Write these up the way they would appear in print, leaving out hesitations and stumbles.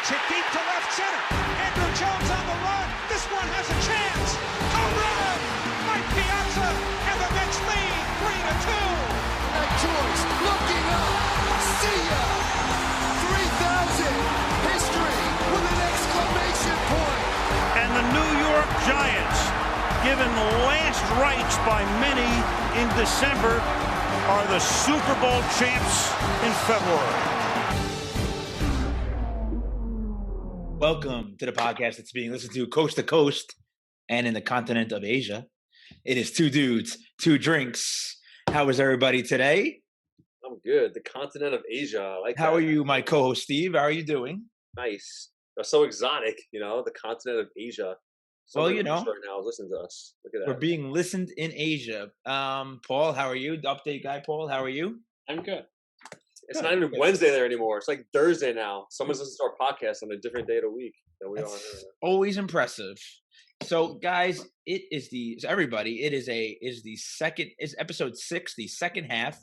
Takes it deep to left center. Andrew Jones on the run. This one has a chance. Home run! Mike Piazza, and the Mets lead 3-2. Mike George looking up. See ya! 3,000. History with an exclamation point. And the New York Giants, given last rites by many in December, are the Super Bowl champs in February. Welcome to the podcast that's being listened to coast and in the continent of Asia. It is Two Dudes, Two Drinks. How is everybody today? I'm good. The continent of Asia. I like How that. are you, my co-host Steve? How are you doing? Nice. That's so exotic, the continent of Asia. Well, Somebody right now is listening to us. Look at that. We're being listened in Asia. Paul, how are you? The update guy, Paul, how are you? I'm good. It's not even Wednesday there anymore. It's like Thursday now. Someone's listening to our podcast on a different day of the week than we are. Always impressive. So, guys, it is episode 6, the second half.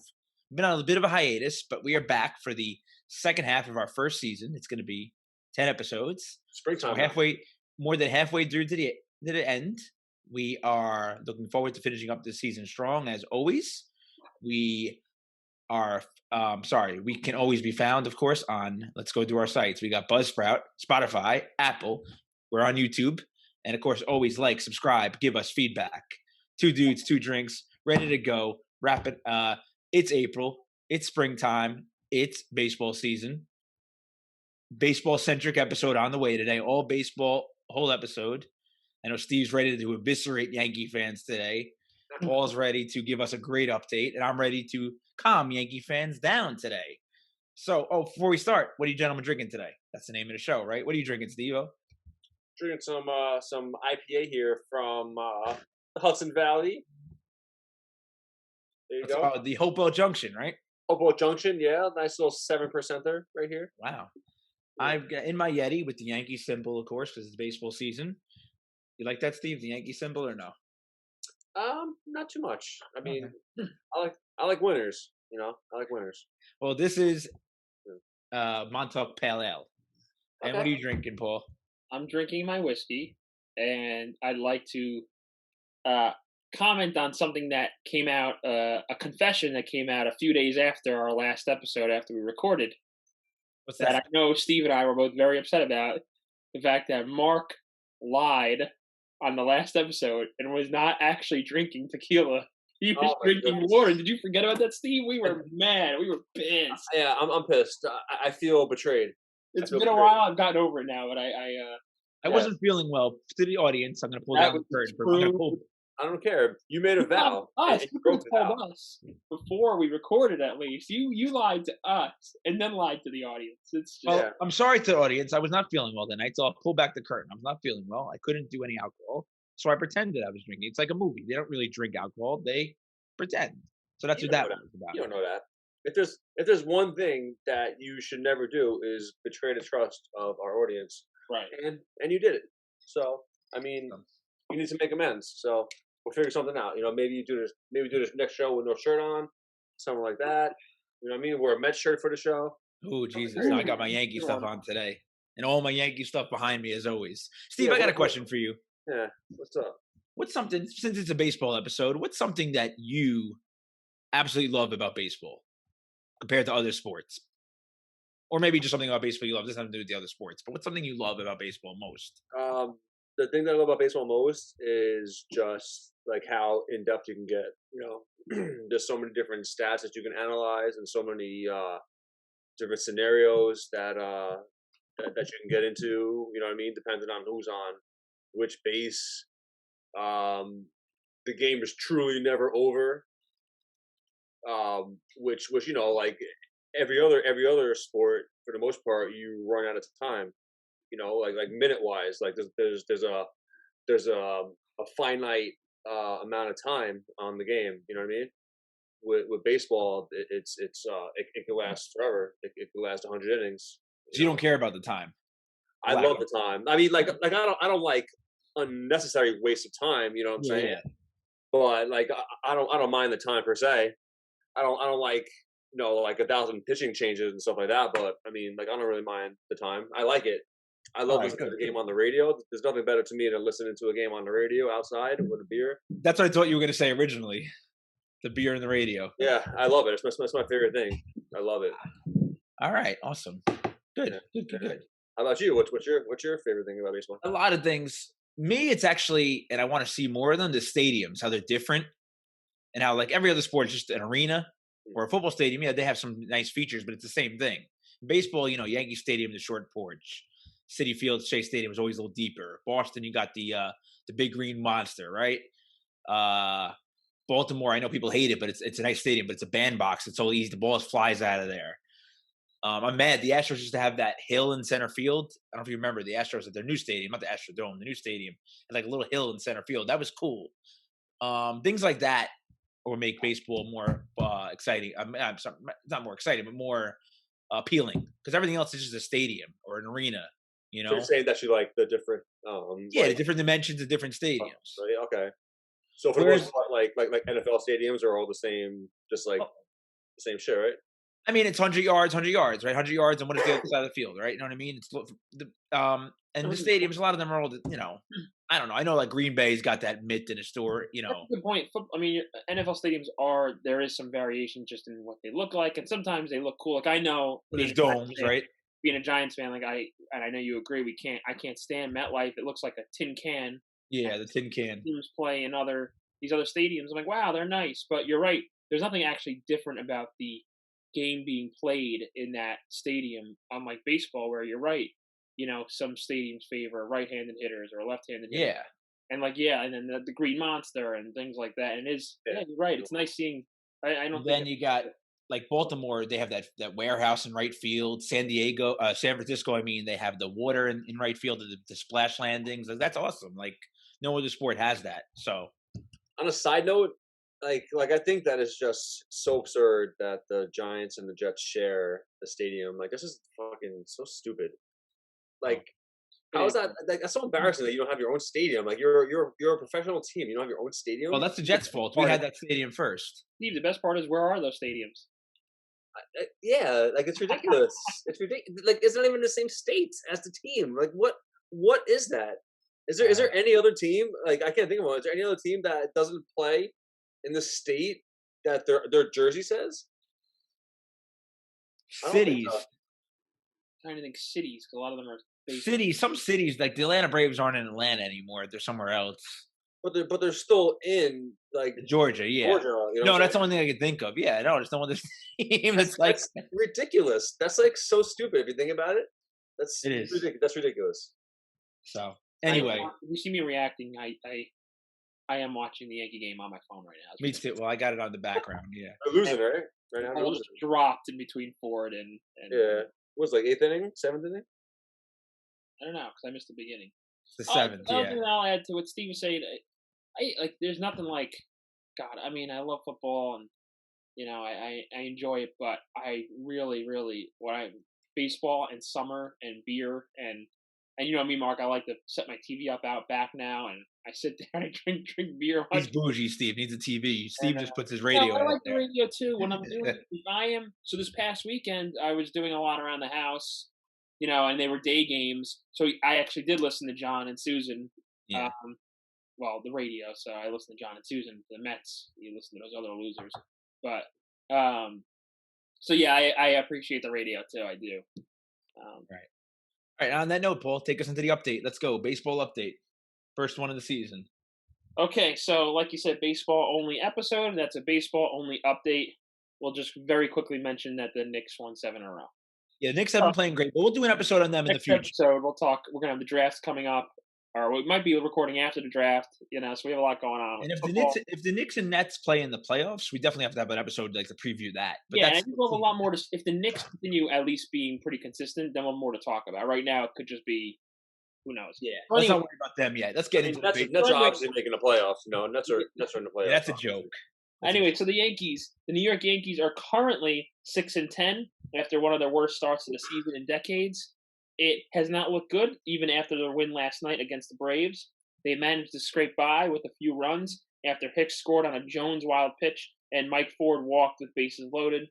We've been on a bit of a hiatus, but we are back for the second half of our first season. It's going to be 10 episodes. Springtime. So more than halfway through to the end. We are looking forward to finishing up this season strong as always. We can always be found, of course, on, let's go through our sites. We got Buzzsprout, Spotify, Apple. We're on YouTube. And, of course, always like, subscribe, give us feedback. Two Dudes, Two Drinks, ready to go. Wrap it. It's April. It's springtime. It's baseball season. Baseball-centric episode on the way today. All baseball, whole episode. I know Steve's ready to eviscerate Yankee fans today. Paul's ready to give us a great update, and I'm ready to calm Yankee fans down today. So, before we start, what are you gentlemen drinking today? That's the name of the show, right? What are you drinking, Steve-O? Drinking some IPA here from the Hudson Valley. There you go. The Hopewell Junction, right? Hopewell Junction, yeah. Nice little 7%er right here. Wow. I've got in my Yeti with the Yankee symbol, of course, because it's baseball season. You like that, Steve? The Yankee symbol or no? Not too much. I mean, I like winners. I like winners. Well, this is Montauk Pale Ale. And Okay. what are you drinking, Paul? I'm drinking my whiskey, and I'd like to comment on something that came out, a confession that came out a few days after our last episode, after we recorded, What's that I that? know Steve and I were both very upset about. The fact that Mark lied on the last episode and was not actually drinking tequila. He was Oh, my drinking goodness. water. Did you forget about that, Steve? We were mad. We were pissed. Yeah, I'm pissed. I feel betrayed. It's feel been a betrayed. while. I've gotten over it now, but I wasn't feeling well. To the audience, I'm going to pull That down the was curtain. I'm going to pull. I don't care. You made a vow. Us. and You you could broke have the vow. told us before we recorded, at least. You lied to us and then lied to the audience. It's just, Well, Yeah. I'm sorry to the audience. I was not feeling well that night, so I'll pull back the curtain. I was not feeling well. I couldn't do any alcohol, so I pretended I was drinking. It's like a movie. They don't really drink alcohol. They pretend. So that's You what don't that know was about. You don't know that. If there's one thing that you should never do is betray the trust of our audience, right. and you did it. So I mean, you need to make amends. So we'll figure something out. Maybe do this next show with no shirt on, something like that. You know what I mean? Wear a Mets shirt for the show. Oh, Jesus. Now I got my Yankee Come stuff on. on today. And all my Yankee stuff behind me, as always. Steve, Yeah, I got a what- question for you. Yeah. What's up? What's something, since it's a baseball episode, what's something that you absolutely love about baseball compared to other sports? Or maybe just something about baseball you love. It doesn't have to do with the other sports. But what's something you love about baseball most? The thing that I love about baseball most is just like how in depth you can get. There's so many different stats that you can analyze, and so many different scenarios that that you can get into. You know what I mean? Depending on who's on which base. The game is truly never over. Which like every other sport, for the most part, you run out of time. Like minute wise, like there's a finite amount of time on the game. You know what I mean? With baseball, it can last forever. It can last 100 innings. So you don't care about the time. I Wow. love the time. I mean, like I don't like unnecessary waste of time. You know what I'm saying? Yeah. But like I don't mind the time per se. I don't like like 1,000 pitching changes and stuff like that. But I mean, like I don't really mind the time. I like it. I love All right, listening to good. the game on the radio. There's nothing better to me than listening to a game on the radio outside with a beer. That's what I thought you were going to say originally. The beer and the radio. Yeah, I love it. It's my favorite thing. I love it. All right, awesome. Good, Yeah. good. How about you? What's your favorite thing about baseball? A lot of things. Me, it's actually, and I want to see more of them, the stadiums, how they're different. And how, like, every other sport is just an arena or a football stadium. Yeah, they have some nice features, but it's the same thing. Baseball, Yankee Stadium, the short porch. Citi Field, Shea Stadium is always a little deeper. Boston, you got the big green monster, right? Baltimore, I know people hate it, but it's a nice stadium, but it's a bandbox. It's so easy. The ball flies out of there. I'm mad. The Astros used to have that hill in center field. I don't know if you remember the Astros at their new stadium, not the Astrodome, the new stadium, had like a little hill in center field. That was cool. Things like that will make baseball more exciting. I'm sorry, not more exciting, but more appealing, because everything else is just a stadium or an arena. So you're saying that you like the different, the different dimensions of different stadiums. Okay. So for the most part, like NFL stadiums are all the same, just like the same shit, right? I mean, it's 100 yards, right? 100 yards, and what is the other side of the field, right? You know what I mean? It's and the stadiums, a lot of them are all, I don't know. I know, like, Green Bay's got that myth in the store, That's a good point. I mean, NFL stadiums there is some variation just in what they look like, and sometimes they look cool. Like, I know There's domes, right? Being a Giants fan, like I know you agree, I can't stand MetLife. It looks like a tin can. Yeah, the tin can. Teams play in these other stadiums. I'm like, wow, they're nice, but you're right. There's nothing actually different about the game being played in that stadium, unlike baseball, where you're right. Some stadiums favor right-handed hitters or left-handed hitters. Yeah. And and then the Green Monster and things like that. And you're right. It's nice seeing. I don't. Then you got, like, Baltimore. They have that warehouse in right field. San Francisco. I mean, they have the water in right field, the splash landings. That's awesome. Like, no other sport has that. So, on a side note, like I think that is just so absurd that the Giants and the Jets share the stadium. Like, this is fucking so stupid. Like, how is that? Like, that's so embarrassing that you don't have your own stadium. Like, you're a professional team. You don't have your own stadium. Well, that's the Jets' fault. We had that stadium first. Steve, the best part is, where are those stadiums? Yeah, like, it's ridiculous. It's ridiculous. Like, it's not even the same state as the team. Like, what is that? Is there any other team? Like, I can't think of one. Is there any other team that doesn't play in the state that their jersey says? Cities. I'm trying to think cities, because a lot of them are cities. Some cities, like the Atlanta Braves, aren't in Atlanta anymore. They're somewhere else. But they're still in, like, Georgia. Yeah. Georgia, no, that's the only thing I can think of. Yeah, no, there's no other team that's like ridiculous. That's, like, so stupid if you think about it. It is. That's ridiculous. So anyway, if you see me reacting, I am watching the Yankee game on my phone right now. Me too. Well, I got it on the background. Yeah. They're losing, right? Right now, I was dropped in between Ford and yeah. What was it, like 8th inning, 7th inning? I don't know, because I missed the beginning. The 7th. Another thing I'll add to what Steve was saying, there's nothing like, God. I mean, I love football and I enjoy it, but I really, really baseball and summer and beer and me, Mark. I like to set my TV up out back now, and I sit there and I drink beer. He's bougie. Steve needs a TV. Steve just puts his radio. I like the radio too. When I'm doing, so this past weekend I was doing a lot around the house, and they were day games. So I actually did listen to John and Susan. Yeah. The radio. So I listened to John and Susan. The Mets. You listen to those other losers, but so yeah, I appreciate the radio too. I do. Right. All right. On that note, Paul, take us into the update. Let's go. Baseball update. First one of the season. Okay, so like you said, baseball only episode. That's a baseball only update. We'll just very quickly mention that the Knicks won 7 in a row. Yeah, the Knicks have been playing great, but we'll do an episode on them in the future. Episode, we'll talk. We're gonna have the drafts coming up, or we might be recording after the draft. So we have a lot going on. And if the Knicks and Nets play in the playoffs, we definitely have to have an episode like to preview that. But yeah, and I think we'll have a lot more to. If the Knicks continue at least being pretty consistent, then we'll have more to talk about. Right now, it could just be. Who knows? Yeah, let's not worry about them yet. Let's get into the Nets are obviously making the playoffs. Nets are in the playoffs. Yeah, that's a joke. Anyway, so the New York Yankees are currently 6-10 after one of their worst starts of the season in decades. It has not looked good, even after their win last night against the Braves. They managed to scrape by with a few runs after Hicks scored on a Jones wild pitch and Mike Ford walked with bases loaded.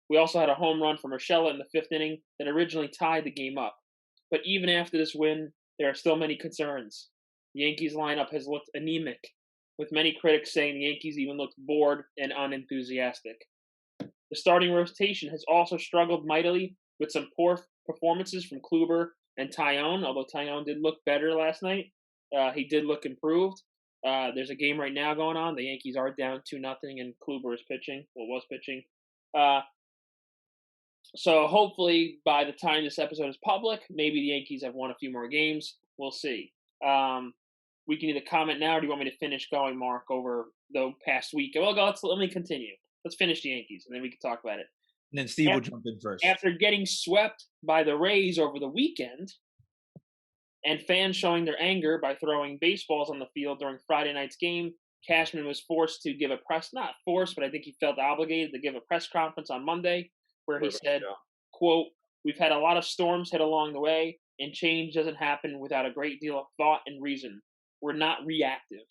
We also had a home run from Urshela in the 5th inning that originally tied the game up. but even after this win, there are still many concerns. The Yankees lineup has looked anemic, with many critics saying the Yankees even looked bored and unenthusiastic. The starting rotation has also struggled mightily with some poor performances from Kluber and Tyone, although Tyone did look better last night. He did look improved. There's a game right now going on. The Yankees are down 2-0, and Kluber is pitching. Well, was pitching. So hopefully by the time this episode is public, maybe the Yankees have won a few more games. We'll see. We can either comment now, or do you want me to finish going, Mark, over the past week? Well, let me continue. Let's finish the Yankees, and then we can talk about it. And then Steve will jump in first. After getting swept by the Rays over the weekend, and fans showing their anger by throwing baseballs on the field during Friday night's game, Cashman was forced to give not forced, but I think he felt obligated to give a press conference on Monday where he said, quote, "We've had a lot of storms hit along the way, and change doesn't happen without a great deal of thought and reason. We're not reactive.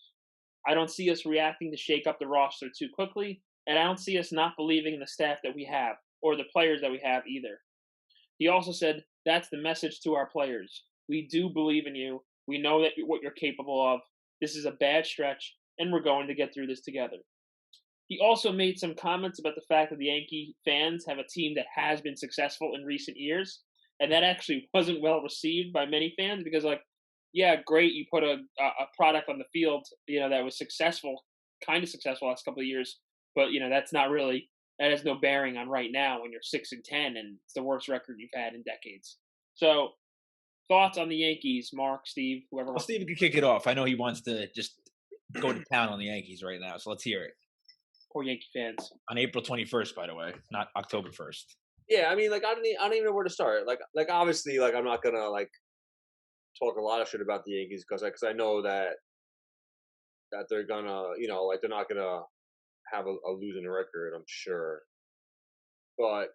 I don't see us reacting to shake up the roster too quickly, and I don't see us not believing in the staff that we have, or the players that we have either." He also said, "That's the message to our players. We do believe in you. We know that what you're capable of. This is a bad stretch, and we're going to get through this together." He also made some comments about the fact that the Yankee fans have a team that has been successful in recent years, and that actually wasn't well received by many fans because, like, yeah, great, you put a product on the field, that was successful, kind of successful last couple of years, but that has no bearing on right now when you're 6-10 and it's the worst record you've had in decades. So, thoughts on the Yankees, Mark, Steve, whoever Well, wants. Steve can kick it off. I know he wants to just go to town on the Yankees right now, so let's hear it. Poor Yankee fans. On April 21st, by the way, not October 1st. Yeah, I mean, like I don't even know where to start. Like obviously, like I'm not gonna like talk a lot of shit about the Yankees because I know that they're gonna, like they're not gonna have a losing record, I'm sure. But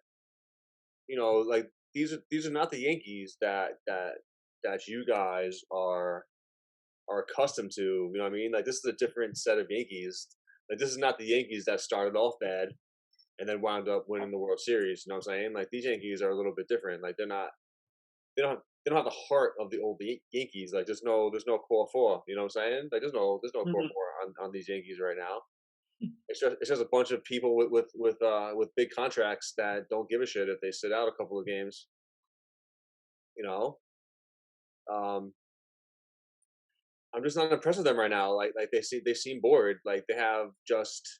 like these are not the Yankees that you guys are accustomed to. You know what I mean? Like this is a different set of Yankees. Like this is not the Yankees that started off bad and then wound up winning the World Series. You know what I'm saying? Like these Yankees are a little bit different. Like they don't have the heart of the old Yankees. Like there's no core four. You know what I'm saying? Like there's no core four on these Yankees right now. It's just a bunch of people with big contracts that don't give a shit if they sit out a couple of games. I'm just not impressed with them right now. Like they seem bored. Like they have just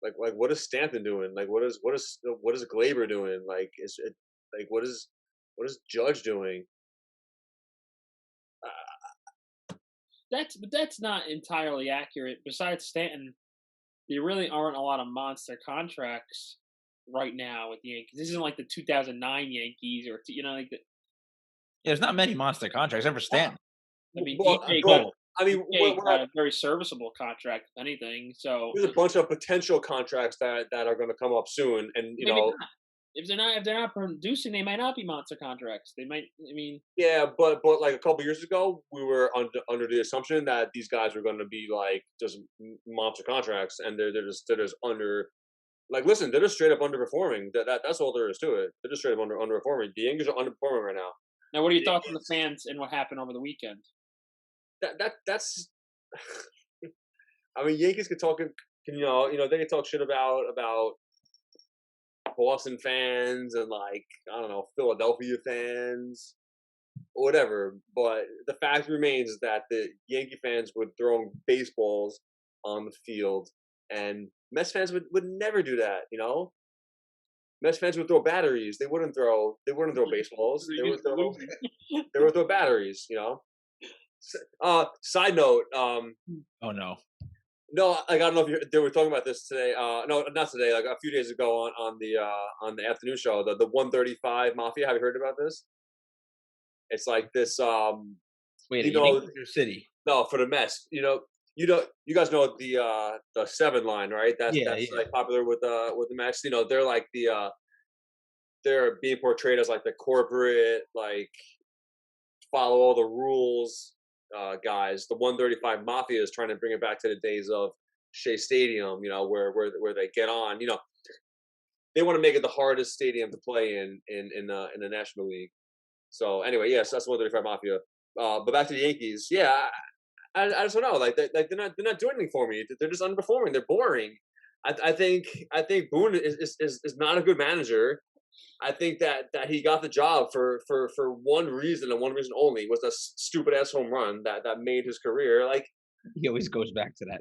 like what is Stanton doing? Like what is Glaber doing? Like is it like what is Judge doing? That's not entirely accurate. Besides Stanton, there really aren't a lot of monster contracts right now with the Yankees. This isn't like the 2009 Yankees or like the. Yeah, there's not many monster contracts ever Stanton. I mean, Well, DJ got a very serviceable contract, if anything. So there's a bunch of potential contracts that are going to come up soon, and if they're not producing, they might not be monster contracts. They might. I mean, yeah, but like a couple years ago, we were under the assumption that these guys were going to be like just monster contracts, and they're just under. Like, listen, they're just straight up underperforming. That's all there is to it. They're just straight up underperforming. The Yankees are underperforming right now. Now, what are your thoughts on the fans and what happened over the weekend? That's. I mean, Yankees could talk. They can talk shit about Boston fans and like I don't know Philadelphia fans, or whatever. But the fact remains that the Yankee fans were throwing baseballs on the field, and Mets fans would never do that. Mets fans would throw batteries. They wouldn't throw baseballs. They would throw batteries. Side note. Oh no. No, like I don't know if they were talking about this today. No, not today. Like a few days ago on the afternoon show, the 135 Mafia. Have you heard about this? It's like this. Wait, your city? No, for the Mets. You guys know the 7 line, right? That's like popular with the Mets. They're like they're being portrayed as like the corporate, like follow all the rules guys. The 135 Mafia is trying to bring it back to the days of Shea Stadium, where they get on. They want to make it the hardest stadium to play in the National League. So anyway, yes, that's 135 Mafia. But back to the Yankees. Yeah, I just don't know. Like they're not doing anything for me. They're just underperforming. They're boring. I think Boone is not a good manager. I think that he got the job for one reason and one reason only, was a stupid ass home run that made his career. Like, He always goes back to that.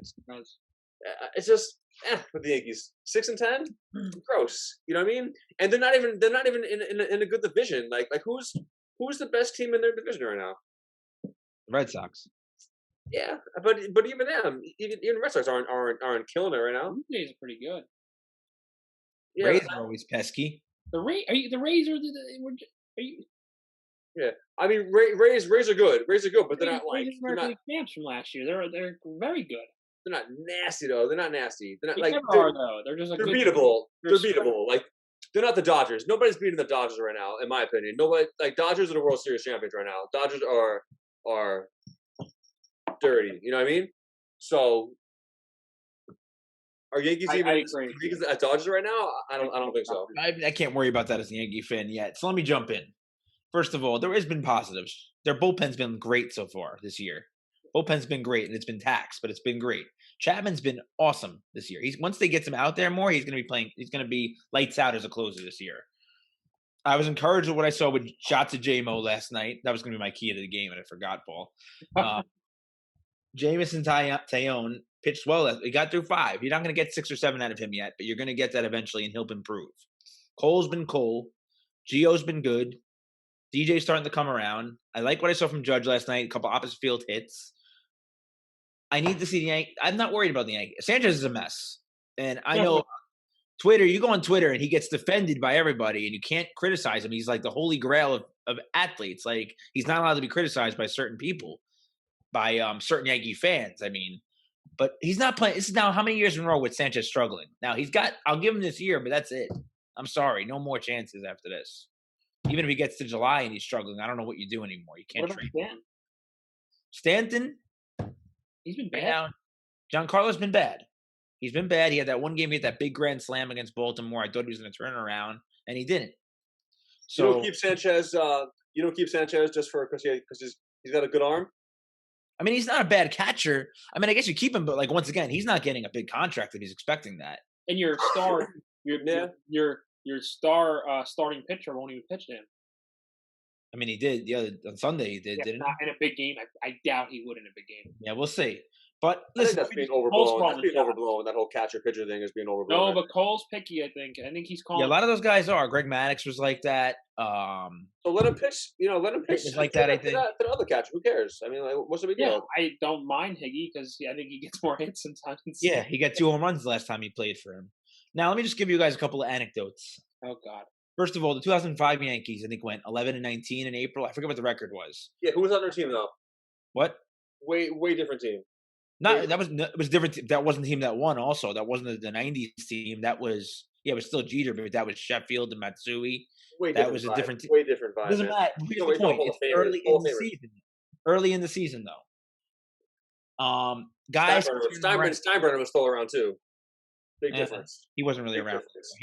it's just with the Yankees, 6-10, gross. You know what I mean? And they're not even in a good division. Like who's the best team in their division right now? Red Sox. Yeah, but even them, even Red Sox aren't killing it right now. Blue Jays are pretty good. Yeah, Rays are always pesky. The Rays are you? yeah. I mean, Rays are good. Rays are good, but they're not like American League champs from last year. They're very good. they're not nasty though. They're not nasty. They're not They like never are though. They're just a they're good beatable. They're They're beatable. Like, they're not the Dodgers. Nobody's beating the Dodgers right now, in my opinion. Nobody, like, Dodgers are the World Series champions right now. Dodgers are dirty. You know what I mean? So, are Yankees I even agree. Yankees at Dodgers right now? I don't think so. I can't worry about that as a Yankee fan yet. So let me jump in. First of all, there has been positives. Their bullpen's been great so far this year. Bullpen's been great, and it's been taxed, but it's been great. Chapman's been awesome this year. Once they get him out there more, he's going to be playing. He's going to be lights out as a closer this year. I was encouraged with what I saw with shots of J-Mo last night. That was going to be my key to the game, and I forgot, Paul. Jamison Tyone pitched well. He got through 5. You're not going to get 6 or 7 out of him yet, but you're going to get that eventually, and he'll improve. Cole's been Cole. Gio's been good. DJ's starting to come around. I like what I saw from Judge last night. A couple opposite field hits. I need to see the Yankees. I'm not worried about the Yankees. Sanchez is a mess. And I know Twitter, you go on Twitter and he gets defended by everybody and you can't criticize him. He's like the holy grail of athletes. Like, he's not allowed to be criticized by certain people, by certain Yankee fans. I mean, but he's not playing. This is now how many years in a row with Sanchez struggling? Now I'll give him this year, but that's it. I'm sorry. No more chances after this. Even if he gets to July and he's struggling, I don't know what you do anymore. You can't trade him. Stanton? He's been Right bad. now, Giancarlo's been bad. He's been bad. He had that one game, he had that big grand slam against Baltimore. I thought he was going to turn around, and he didn't. So You don't keep Sanchez. You don't keep Sanchez just because he's got a good arm. I mean, he's not a bad catcher. I mean, I guess you keep him, but like once again, he's not getting a big contract if he's expecting that. And your star, Yeah. your star starting pitcher won't even pitch to him. I mean, he did on Sunday. He did, Yeah, didn't not in a big game. I doubt he would in a big game. he? Yeah, we'll see. But I think listen, that's being Cole's overblown. That's probably being not. overblown. That whole catcher pitcher thing is being overblown. No, but Cole's picky. I think he's calling. yeah, a lot of those guys are. Greg Maddux was like that. So let him pitch. Let him pitch It's like that, I think. to the other catcher. Who cares? I mean, like, what's the big Yeah, deal? I don't mind Higgy because I think he gets more hits sometimes. Yeah, he got 2 home runs the last time he played for him. Now, let me just give you guys a couple of anecdotes. Oh God. First of all, the 2005 Yankees, I think, went 11-19 in April. I forget what the record was. Yeah, who was on their team though? What? Way different team. Not it was different. That wasn't the team that won. Also, that wasn't the '90s team. That was it was still Jeter, but that was Sheffield and Matsui. Way That different was a vibe. different team. Way different vibe. Doesn't man. matter. Here's No, the he's not point. Hall of It's Famer. early Hall in of the Famer. season. Early in the season, though. Guys, Steinbrenner was still around too. Big Yeah. difference. he wasn't really Big around. difference.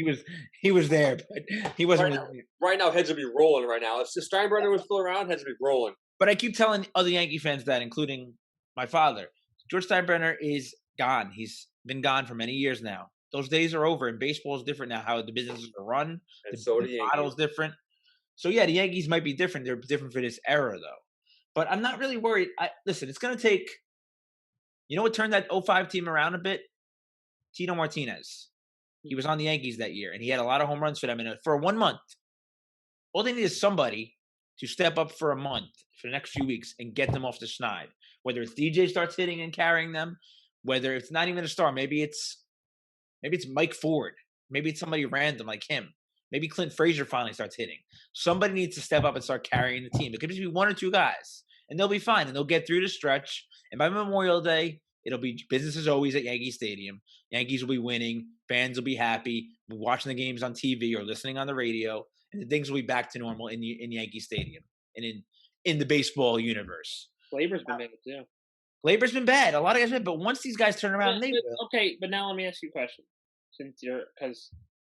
He was there, but he wasn't Right really. Right now, heads would be rolling right now. If Steinbrenner was still around, heads would be rolling. But I keep telling other Yankee fans that, including my father, George Steinbrenner is gone. He's been gone for many years now. Those days are over, and baseball is different now. How the businesses are run, And the so do the model's Yankees. different. So yeah, the Yankees might be different. They're different for this era, though. But I'm not really worried. Listen, it's going to take. You know what turned that 05 team around a bit? Tito Martinez. He was on the Yankees that year, and he had a lot of home runs for them for 1 month. All they need is somebody to step up for a month, for the next few weeks, and get them off the schneid. Whether it's DJ starts hitting and carrying them, whether it's not even a star, maybe it's Mike Ford, maybe it's somebody random like him. Maybe Clint Frazier finally starts hitting. Somebody needs to step up and start carrying the team. It could just be 1 or 2 guys, and they'll be fine, and they'll get through the stretch. And by Memorial Day, it'll be business as always at Yankee Stadium. Yankees will be winning. Fans will be happy. We'll be watching the games on TV or listening on the radio, and things will be back to normal in Yankee Stadium and in the baseball universe. Glaber's been bad too. Glaber's been bad. A lot of guys have been, but once these guys turn around, they will. Okay, but now let me ask you a question. Since because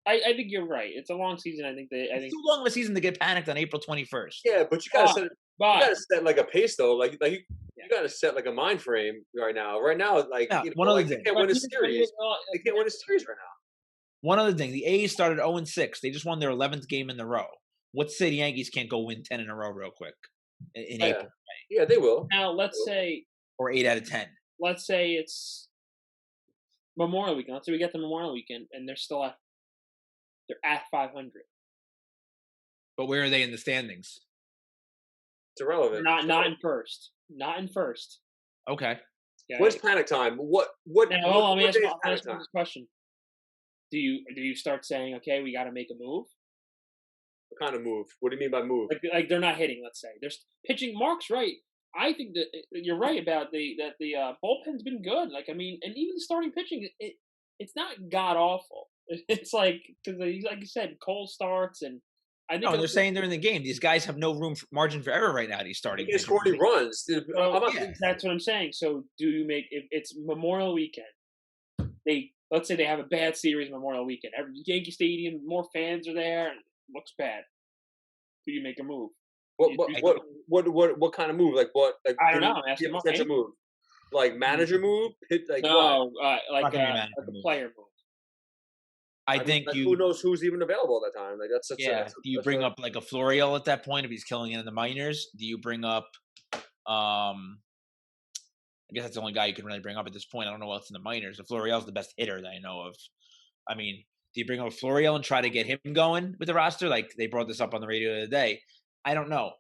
I think you're right. It's a long season. I think It's too long of a season to get panicked on April 21st. Yeah, but you gotta set. You but gotta set like a pace though. Like you Yeah. gotta set like a mind frame right now. Right now, like Yeah, you know, one other like they thing. can't but win a here's- series. They can't win a series right now. One other thing. The A's started 0-6. They just won their 11th game in a row. Let's say the Yankees can't go win 10 in a row real quick in Yeah. April, Yeah, they will. Now let's say or 8 out of 10. it's Memorial Weekend. Let's say we get the Memorial Weekend and they're at 500. But where are they in the standings? It's irrelevant. Not in first. Not in first. Okay. Okay? When's panic time? What? Now, hold on, let me ask day you is panic time? this question. Do you start saying, okay, we got to make a move? What kind of move? What do you mean by move? Like they're not hitting. Let's say there's pitching. Mark's right. I think that you're right about the bullpen's been good. Like I mean, and even the starting pitching, it's not god awful. It's like because like you said, Cole starts and I think No, they're saying they're in the game. These guys have no room for margin for error right now. These starting. They scored any runs. Dude, Well, I'm not- yeah. that's what I'm saying. So do you make if it's Memorial Weekend? Let's say they have a bad series Memorial Weekend. Yankee Stadium, more fans are there, and it looks bad. Do you make a move? What kind of move? Like what? Like I don't know. I'm give asking a Mark. potential move. Like manager move? Hit like what? No, like Not gonna be a manager move. player move. I mean, think like, you. Who knows who's even available at that time? Like that's Yeah. Do you bring up like a Florial at that point if he's killing it in the minors? Do you bring up? I guess that's the only guy you can really bring up at this point. I don't know what's in the minors. The Florial's the best hitter that I know of. I mean, do you bring up Florial and try to get him going with the roster? Like they brought this up on the radio the other day. I don't know.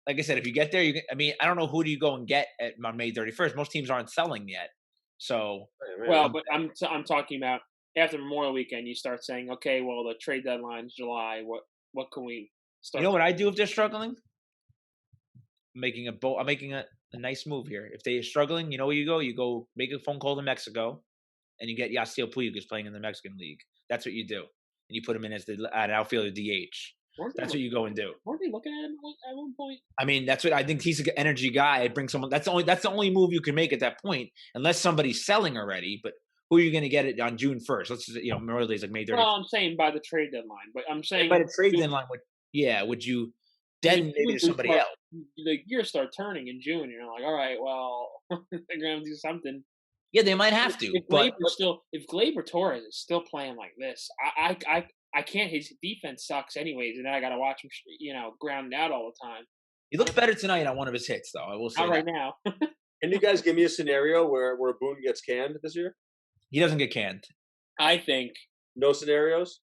Like I said, if you get there, I don't know who do you go and get on May 31st. Most teams aren't selling yet. So Well, but I'm talking about after Memorial Weekend. You start saying, okay, well, the trade deadline's July. What can we start? you know what I do if they're struggling? I'm making a nice move here. If they're struggling, you know where you go? You go make a phone call to Mexico, and you get Yasiel Puig playing in the Mexican League. That's what you do, and you put him in as an outfielder DH. That's what you go and do. Weren't they looking at him at one point? I mean, that's what I think. He's an energy guy. I'd bring someone. That's the only move you can make at that point, unless somebody's selling already. But who are you going to get it on June 1st? Let's just, Memorial Day is like May 30th. Well, I'm saying by the trade deadline, but I'm saying by the trade deadline, would you then maybe to somebody else? The gears start turning in June. And you're like, all right, well, they're going to do something. Yeah, they might have to. If Gleyber Torres is still playing like this, I can't. His defense sucks anyways, and then I got to watch him, grounded out all the time. He looked better tonight on one of his hits, though. I will say Not right that. now. Can you guys give me a scenario where Boone gets canned this year? He doesn't get canned. I think No scenarios.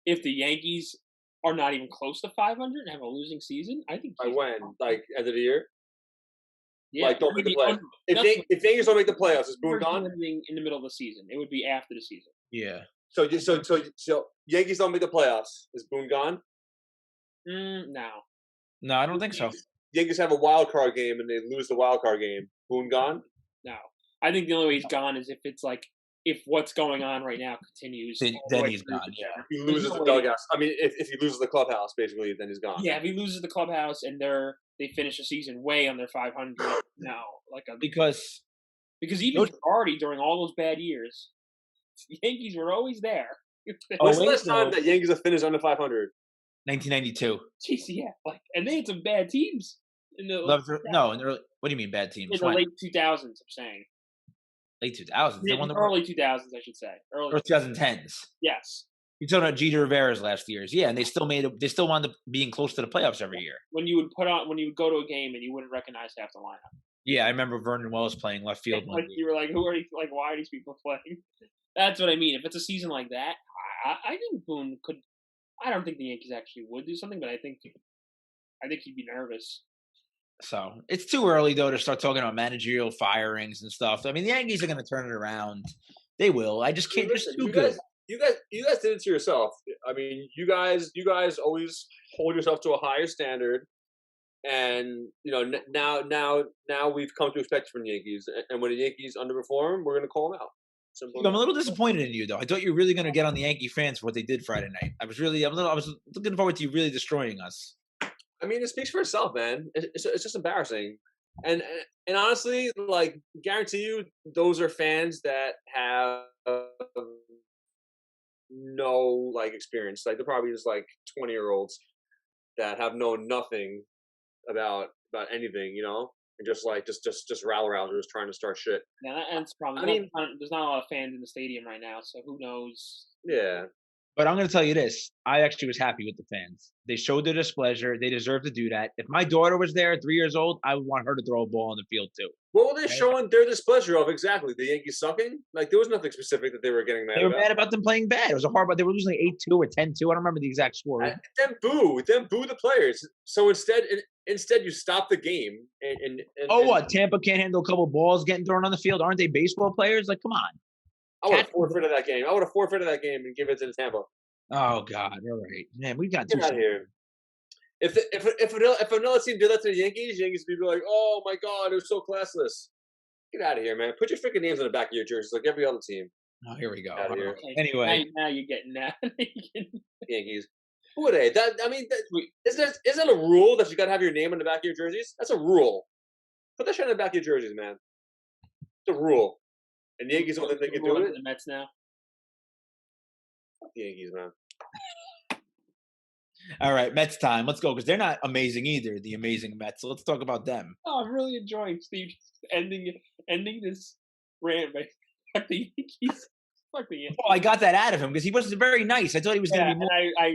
if the Yankees are not even close to 500 and have a losing season, I think By when? Like end of the year? yeah, Like don't make the maybe playoffs. If Yankees don't make the playoffs, is Boone gone? in the middle of the season. It would be after the season. Yeah. So Yankees don't make the playoffs. Is Boone gone? No. No, I don't think so. Yankees have a wild card game and they lose the wild card game. Boone gone? No. I think the only way he's gone is if what's going on right now continues. Then all the way he's through gone, the yeah. year. He loses the dugout. I mean, if he loses the clubhouse, basically, then he's gone. Yeah, if he loses the clubhouse and they finish the season way under 500, no, Because even Girardi during all those bad years, the Yankees were always there. When's the wait, last time no. that Yankees have finished under 500? 1992. Jeez, yeah, and they had some bad teams in the What do you mean bad teams? in the When? late 2000s. I'm saying Late 2000s. They won the early 2000s, I should say. or 2010s. Yes. You're talking about Jeter Rivera's last years, yeah, and they still wound up being close to the playoffs every year. When you would go to a game and you wouldn't recognize half the lineup. Yeah, I remember Vernon Wells playing left field one week. You were like, who are these? Like, why are these people playing? That's what I mean. If it's a season like that, I think Boone could. I don't think the Yankees actually would do something, but I think he'd be nervous. So it's too early though to start talking about managerial firings and stuff. I mean, the Yankees are going to turn it around. They will. I just can't. Listen, They're too good. You guys did it to yourself. I mean, you guys always hold yourself to a higher standard, and now we've come to expect from the Yankees. And when the Yankees underperform, we're going to call them out. Simple. I'm a little disappointed in you though. I thought you were really going to get on the Yankee fans for what they did Friday night. I was looking forward to you really destroying us. I mean, it speaks for itself, man. It's just embarrassing, and honestly, like, guarantee you, those are fans that have no like experience. Like they're probably just like 20-year-olds that have known nothing about anything, you know, and just like just rally-rousers trying to start shit. Yeah, and it's probably I mean, there's not a lot of fans in the stadium right now, so who knows? yeah. But I'm going to tell you this. I actually was happy with the fans. They showed their displeasure. They deserve to do that. If my daughter was there, 3 years old, I would want her to throw a ball on the field too. What were they Right. showing their displeasure of exactly? The Yankees sucking? Like there was nothing specific that they were getting mad They were about. mad about them playing bad. It was a horrible. They were losing like 8-2 or 10-2. I don't remember the exact score. Then boo the players. So instead you stop the game and Oh, what? Tampa can't handle a couple balls getting thrown on the field. Aren't they baseball players? Like, come on. I would have forfeited that game. I would have forfeited that game and give it to the Tampa. Oh God! All right, man. We got Get out of here. If another team did that to the Yankees would be like, "Oh my God, it was so classless." Get out of here, man. Put your freaking names on the back of your jerseys like every other team. Oh, here we go. Out of here. Okay, Anyway, now you're getting that. Yankees. Who are they? Is that a rule that you got to have your name on the back of your jerseys? That's a rule. Put that shit on the back of your jerseys, man. It's a rule. And the Yankees don't think they can do it. The Mets now. Fuck the Yankees, man. all right, Mets time. Let's go because they're not amazing either. The amazing Mets. So let's talk about them. Oh, I'm really enjoying Steve ending this rant by fuck the Yankees. Fuck the Yankees. Oh, I got that out of him because he was very nice. I thought he was going Yeah, to be and more. I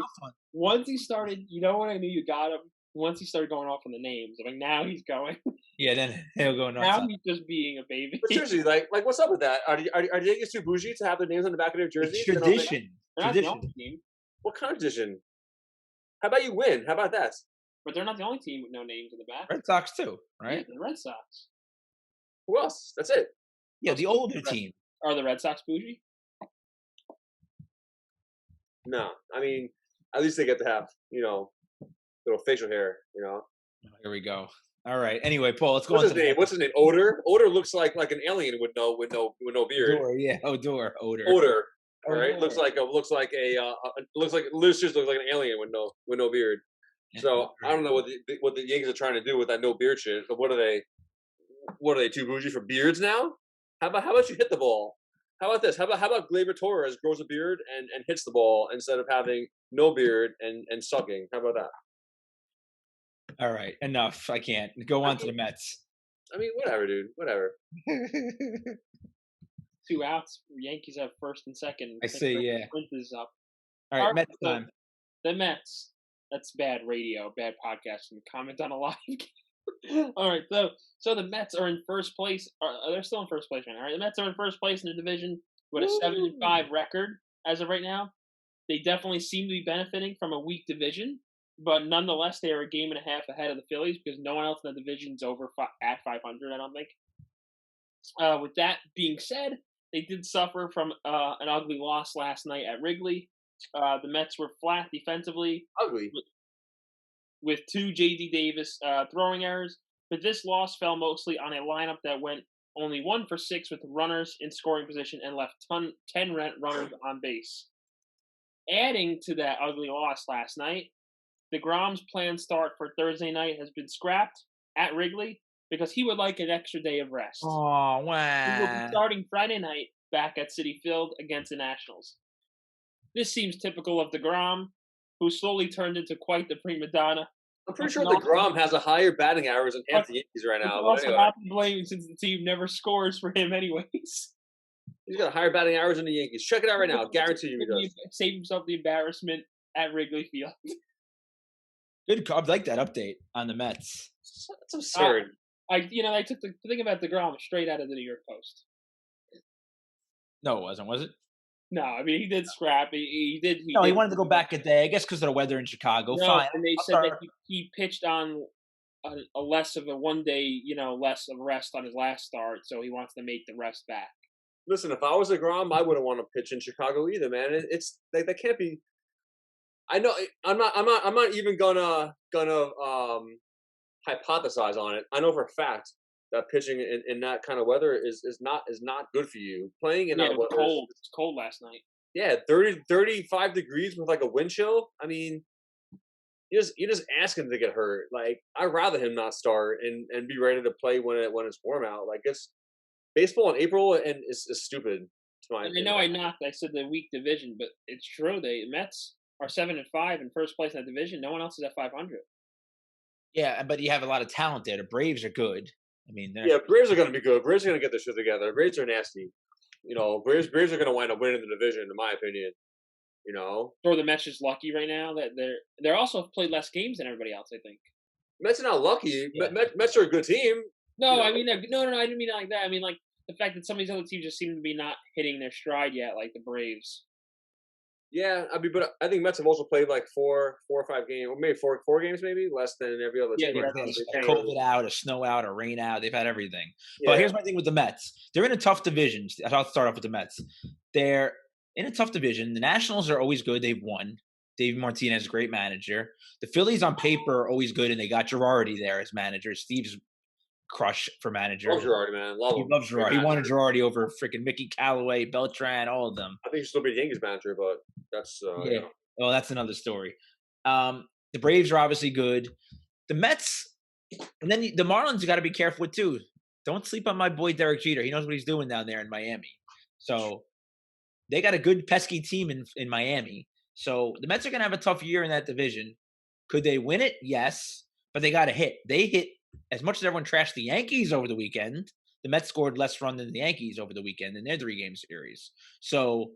once he started, you know what I knew you got him. Once he started going off on the names, I'm like, now he's going. Yeah, then he'll go nuts. Now he's just being a baby. But seriously, like what's up with that? Are the Yankees too bougie to have their names on the back of their jerseys? It's They don't think- tradition. They're not the Tradition. only team, What kind of tradition? How about you win? How about that? but they're not the only team with no names in the back. Red Sox too, Yeah, right? the Red Sox. Who else? That's it. Yeah, the older team. Are the Red Sox bougie? No, I mean, at least they get to have little facial hair. Here we go. All right. Anyway, Paul, let's go What's on his to the name? What's his name? Odor. Odor looks like an alien with no beard. Odor. Yeah, Odor. Odor. All right. Odor. Looks like looks like an alien with no beard. So I don't know what the Yankees are trying to do with that no beard shit. But what are they? What are they too bougie for beards now? How about you hit the ball? How about this? How about Gleyber Torres grows a beard and hits the ball instead of having no beard and sucking? How about that? All right. Enough. I can't. Go on to the Mets. I mean, whatever, dude. Whatever. 2 outs. Yankees have first and second. I see, yeah. Sprint is up. All right, Mets so time. The Mets. That's bad radio, bad podcasting. Comment on a live game. All right, so the Mets are in first place. They're still in first place right now. All right, the Mets are in first place in the division with a 7-5 record as of right now. They definitely seem to be benefiting from a weak division, but nonetheless, they are a game and a half ahead of the Phillies because no one else in the division is over at 500. I don't think. With that being said, they did suffer from an ugly loss last night at Wrigley. The Mets were flat defensively Ugly. with 2 J.D. Davis throwing errors, but this loss fell mostly on a lineup that went only 1 for 6 with runners in scoring position and left 10 runners on base. Adding to that ugly loss last night, DeGrom's planned start for Thursday night has been scrapped at Wrigley because he would like an extra day of rest. Oh, He will wow. be starting Friday night back at Citi Field against the Nationals. This seems typical of DeGrom, who slowly turned into quite the prima donna. I'm pretty sure DeGrom has a higher batting average than half the Yankees right now. But Also anyway, not to blame since the team never scores for him anyways. he's got a higher batting average than the Yankees. Check it out right now. Guarantee you he does. Save himself the embarrassment at Wrigley Field. Good. I like that update on the Mets. That's absurd. I took the thing about DeGrom straight out of the New York Post. No, it wasn't. Was it? No, I mean he did scrap. He did. No, he wanted to go back a day. I guess because of the weather in Chicago. No, Fine. and they I'll said start- that he pitched on a less of a 1 day, less of rest on his last start, so he wants to make the rest back. Listen, if I was DeGrom, I wouldn't want to pitch in Chicago either, man. It's like that can't be. I know. I'm not even gonna hypothesize on it. I know for a fact that pitching in that kind of weather is not good for you. Playing in Yeah, that it was weather. cold. It's cold last night. Yeah, 35 degrees with like a wind chill. I mean, you're just asking to get hurt. Like, I'd rather him not start and be ready to play when it's warm out. Like, it's baseball in April and is stupid my And I know I said the weak division, but it's true. The Mets are 7-5 in first place in that division. No one else is at 500. Yeah, but you have a lot of talent there. The Braves are good. I mean, they're Yeah, Braves are going to be good. Braves are going to get their shit together. Braves are nasty. You know, Braves are going to wind up winning the division, in my opinion. You know, Or the Mets just lucky right now that they're also played less games than everybody else. I think. Mets are not lucky. Yeah. Mets are a good team. No, You know? I mean no. I didn't mean it like that. I mean like the fact that some of these other teams just seem to be not hitting their stride yet, like the Braves. Yeah, I mean, but I think Mets have also played like 4 or 5 games, or maybe four games, maybe less than every other Yeah, team. yeah, Right now. a COVID out, a snow out, a rain out. They've had everything. Yeah. But here's my thing with the Mets. They're in a tough division. I'll start off with the Mets. They're in a tough division. The Nationals are always good. They've won. Dave Martinez, great manager. The Phillies on paper are always good, and they got Girardi there as manager. Steve's crush for manager. Love Girardi, man. Love He him. loves Girardi. He Great wanted manager. Girardi over freaking Mickey Callaway, Beltran, all of them. I think he should still be the Yankees manager, but that's Yeah. Well, that's another story. The Braves are obviously good. The Mets, and then the Marlins, you got to be careful with too. Don't sleep on my boy Derek Jeter. He knows what he's doing down there in Miami. So they got a good pesky team in Miami. So the Mets are going to have a tough year in that division. Could they win it? Yes, but they got to hit. They hit as much as everyone trashed the Yankees over the weekend. The Mets scored less run than the Yankees over the weekend in their 3-game series. So,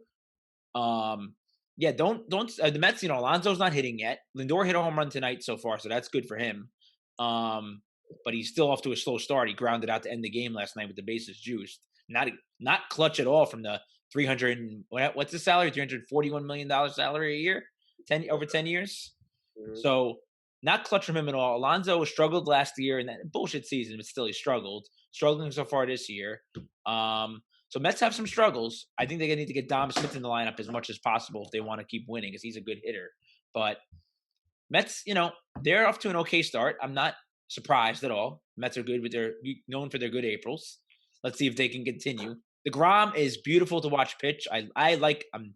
yeah, don't the Mets. You know, Alonso's not hitting yet. Lindor hit a home run tonight so far, so that's good for him. But he's still off to a slow start. He grounded out to end the game last night with the bases juiced. Not clutch at all from the 300. What's the salary? $341 million salary a year, over 10 years. Mhm. So not clutch from him at all. Alonso struggled last year in that bullshit season, but still he struggled. Struggling so far this year. So Mets have some struggles. I think they need to get Dom Smith in the lineup as much as possible if they want to keep winning, because he's a good hitter. But Mets, you know, they're off to an okay start. I'm not surprised at all. Mets are good with known for their good Aprils. Let's see if they can continue. DeGrom is beautiful to watch pitch. I'm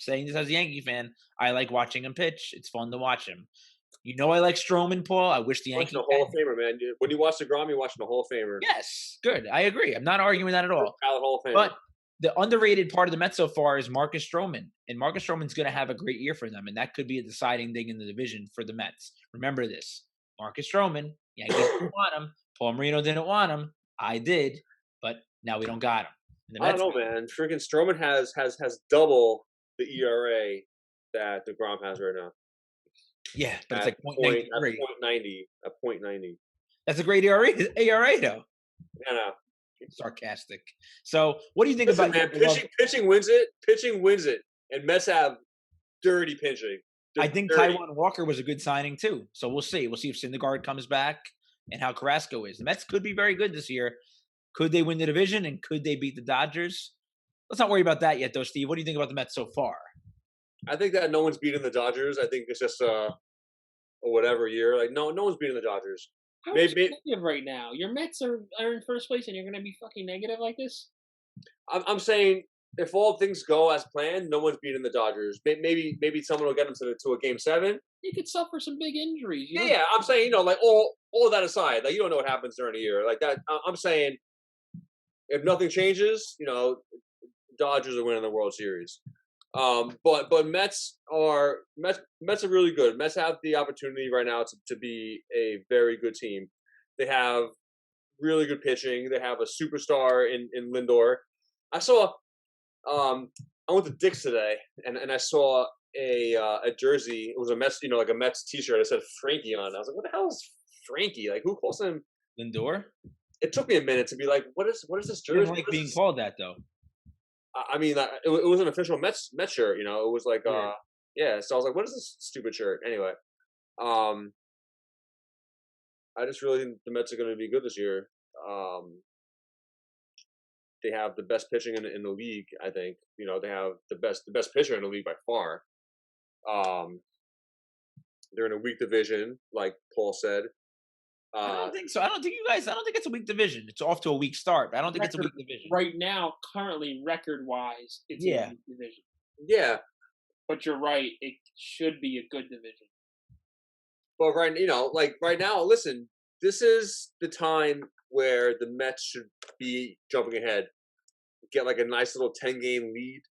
saying this as a Yankee fan. I like watching him pitch. It's fun to watch him. You know, I like Stroman, Paul. I wish the Yankees. Watching the Hall of Famer, man. When you watch DeGrom, you're watching the Hall of Famer. Yes, good. I agree. I'm not arguing that at all. Valid Hall of Famer. But the underrated part of the Mets so far is Marcus Stroman. And Marcus Stroman's going to have a great year for them. And that could be a deciding thing in the division for the Mets. Remember this. Marcus Stroman, Yankees didn't want him. Paul Marino didn't want him. I did. But now we don't got him. And the I Mets, don't know, man. Freaking Stroman has double the ERA that DeGrom has right now. yeah, but it's At like point, at 0.93. .90. At .90. That's a great ERA though. I know. Sarcastic. So what do you think Listen, about man, your pitching wins it. Pitching wins it. And Mets have dirty pitching. I think dirty. Taijuan Walker was a good signing too. So we'll see. We'll see if Syndergaard comes back and how Carrasco is. The Mets could be very good this year. Could they win the division and could they beat the Dodgers? Let's not worry about that yet, though, Steve. What do you think about the Mets so far? I think that no one's beating the Dodgers. I think it's just a whatever year. Like no one's beating the Dodgers. How Maybe- negative right now? Your Mets are in first place, and you're going to be fucking negative like this? I'm saying if all things go as planned, no one's beating the Dodgers. Maybe someone will get them to a game 7. You could suffer some big injuries. You know? Yeah, I'm saying, you know, like all of that aside, like you don't know what happens during a year. Like that, I'm saying if nothing changes, you know, Dodgers are winning the World Series. But Mets are really good. Mets have the opportunity right now to be a very good team. They have really good pitching. They have a superstar in Lindor. I saw I went to Dick's today and I saw a jersey. It was a Mets, you know, like a Mets t-shirt. It said Frankie on it. I was like, what the hell is Frankie? Like who calls him? Lindor? It took me a minute to be like, what is this He jersey? doesn't like being called that, though. I mean, it was an official Mets shirt, you know. It was like, Yeah. yeah. So I was like, what is this stupid shirt? Anyway, I just really think the Mets are going to be good this year. They have the best pitching in the league. I think, you know, they have the best pitcher in the league by far. They're in a weak division, like Paul said. I don't think so. I don't think it's a weak division. It's off to a weak start, but I don't think it's a weak division. Right now, currently, record-wise, it's Yeah. a weak division. Yeah, But you're right. It should be a good division. but right now, listen, this is the time where the Mets should be jumping ahead, get like a nice little 10-game lead,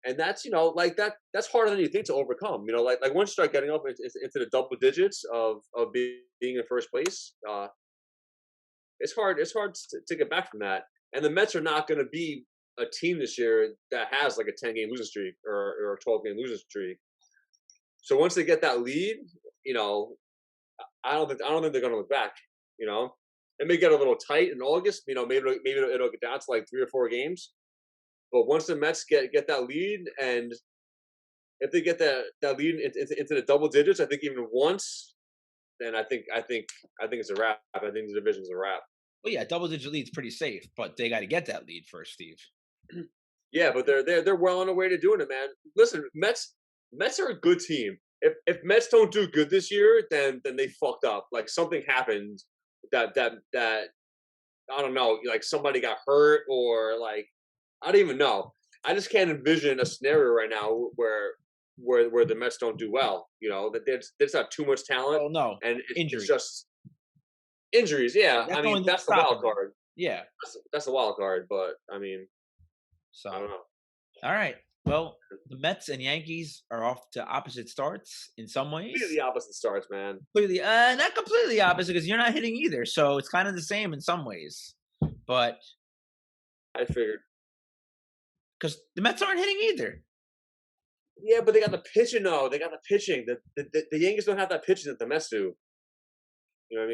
And that's like that's harder than you think to overcome. Like once you start getting up into the double digits of being in first place, it's hard to get back from that. And the Mets are not going to be a team this year that has like a 10-game losing streak or a 12-game losing streak. So once they get that lead, I don't think they're going to look back. It may get a little tight in August. Maybe it'll get down to like 3 or 4 games. But once the Mets get that lead, and if they get that lead into the double digits, I think even once, then I think it's a wrap. I think the division's a wrap. Well, yeah, double-digit lead's pretty safe, but they got to get that lead first, Steve. Yeah, but they're well on the way to doing it, man. Listen, Mets are a good team. If Mets don't do good this year, then they fucked up. Like something happened that I don't know, like somebody got hurt or like I don't even know. I just can't envision a scenario right now where the Mets don't do well. That they just have too much talent. Oh no, and injuries. It's just injuries. Yeah, That's I mean that's the wild card. Yeah, that's the wild card. But I mean, so I don't know. All right. Well, the Mets and Yankees are off to opposite starts in some ways. Completely opposite starts, man. Completely, not completely opposite because you're not hitting either. So it's kind of the same in some ways. But I figured. Because the Mets aren't hitting either. Yeah, but they got the pitching, though. They got the pitching. The Yankees don't have that pitching that the Mets do. You know what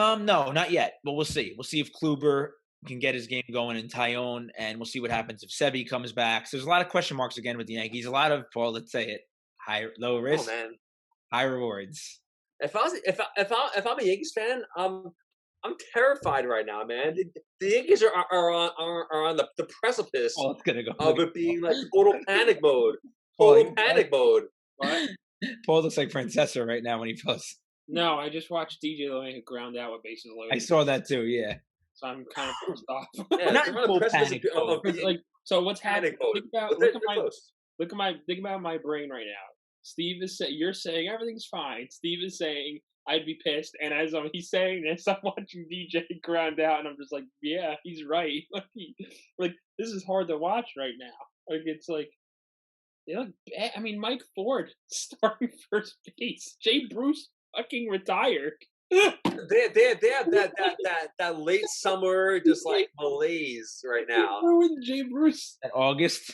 I mean? No, not yet. But we'll see. We'll see if Kluber can get his game going in Tyone, and we'll see what happens if Sevi comes back. So there's a lot of question marks again with the Yankees. A lot of, Paul, let's say it, low risk, man. High rewards. If I'm a Yankees fan, I'm terrified right now, man. The Yankees are on the precipice Paul's gonna go of it being like total panic mode. Total panic mode. What? Paul looks like Francesa right now when he posts. No, I just watched DJ LeMahieu ground out with bases loaded. I saw that too. Yeah. So I'm kind of pissed off. Yeah, Not they're on the full precipice panic of mode. being Like, so what's happening? panic mode. Think about my brain right now. Steve is saying, you're saying everything's fine. Steve is saying I'd be pissed, and as he's saying this, I'm watching DJ ground out, and I'm just like, yeah, he's right. Like this is hard to watch right now. Like it's like they look bad. I mean, Mike Ford starting first base. Jay Bruce fucking retired. They have that late summer just like malaise right now. Ruined Jay Bruce. At August.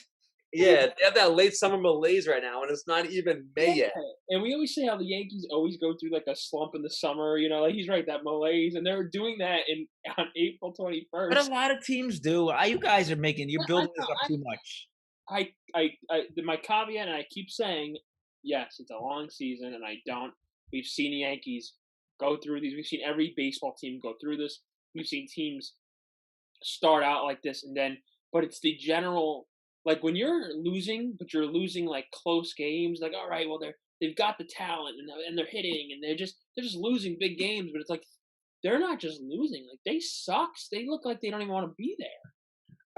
Yeah, they have that late summer malaise right now, and it's not even May yet. And we always say how the Yankees always go through like a slump in the summer. Like he's right, that malaise, and they're doing that on April 21st. But a lot of teams do. You guys are you're building this up too much. My caveat, and I keep saying, yes, it's a long season, and we've seen the Yankees go through these. We've seen every baseball team go through this. We've seen teams start out like this, but it's the general, like when you're losing, but you're losing like close games, like, all right, well, they've got the talent and they're hitting and they're just losing big games, but it's like, they're not just losing, like they suck. They look like they don't even want to be there.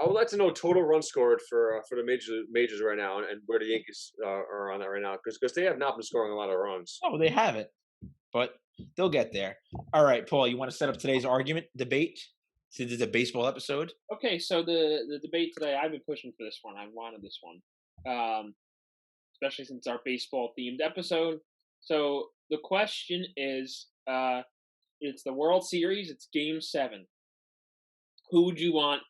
I would like to know total runs scored for the majors right now, and where the Yankees are on that right now, because they have not been scoring a lot of runs. Oh, they haven't, but they'll get there. All right, Paul, you want to set up today's debate? Since it's a baseball episode. Okay, so the debate today, I've been pushing for this one. I wanted this one, especially since it's our baseball themed episode. So the question is, it's the World Series. It's Game 7. Who would you want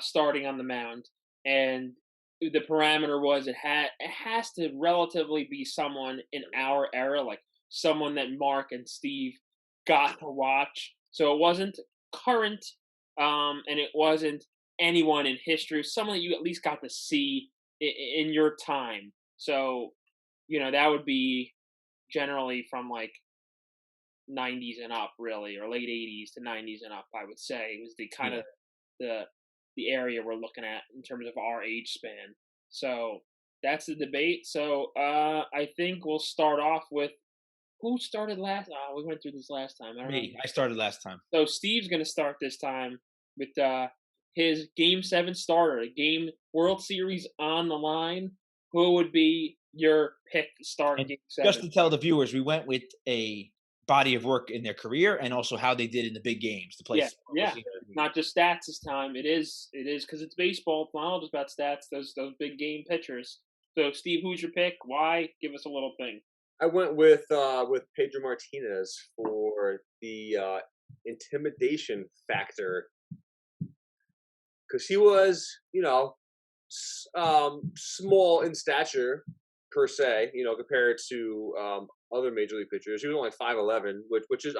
starting on the mound? And the parameter was it has to relatively be someone in our era, like someone that Mark and Steve got to watch. So it wasn't current. And it wasn't anyone in history, someone that you at least got to see in your time. So, that would be generally from like 90s and up, really, or late 80s to 90s and up, I would say. It was the kind of the area we're looking at in terms of our age span. So that's the debate. So I think we'll start off with who started last? We went through this last time. I started last time. So Steve's going to start this time with his Game 7 starter, a game World Series on the line. Who would be your pick to start Game 7? Just to tell the viewers, we went with a body of work in their career and also how they did in the big games. not just stats this time. It is because it's baseball. It's not all just about stats. Those big game pitchers. So, Steve, who's your pick? Why? Give us a little thing. I went with Pedro Martinez for the intimidation factor, because he was, small in stature per se, compared to other major league pitchers. He was only 5'11", which is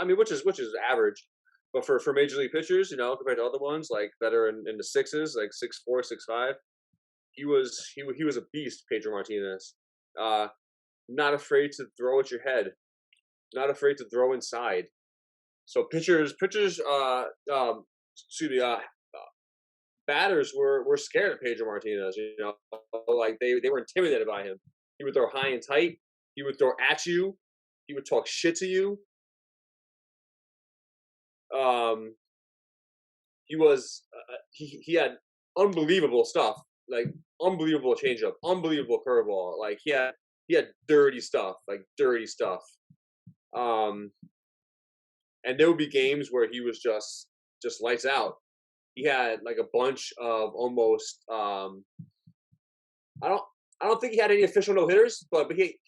average. But for major league pitchers, compared to other ones like that are in the sixes, like 6'4", 6'5", he was a beast, Pedro Martinez. Not afraid to throw at your head, not afraid to throw inside. So batters were scared of Pedro Martinez. Like they were intimidated by him. He would throw high and tight. He would throw at you. He would talk shit to you. He had unbelievable stuff, like unbelievable changeup, unbelievable curveball. Like he had dirty stuff. And there would be games where he was just lights out. He had like a bunch of almost I don't think he had any official no hitters, but he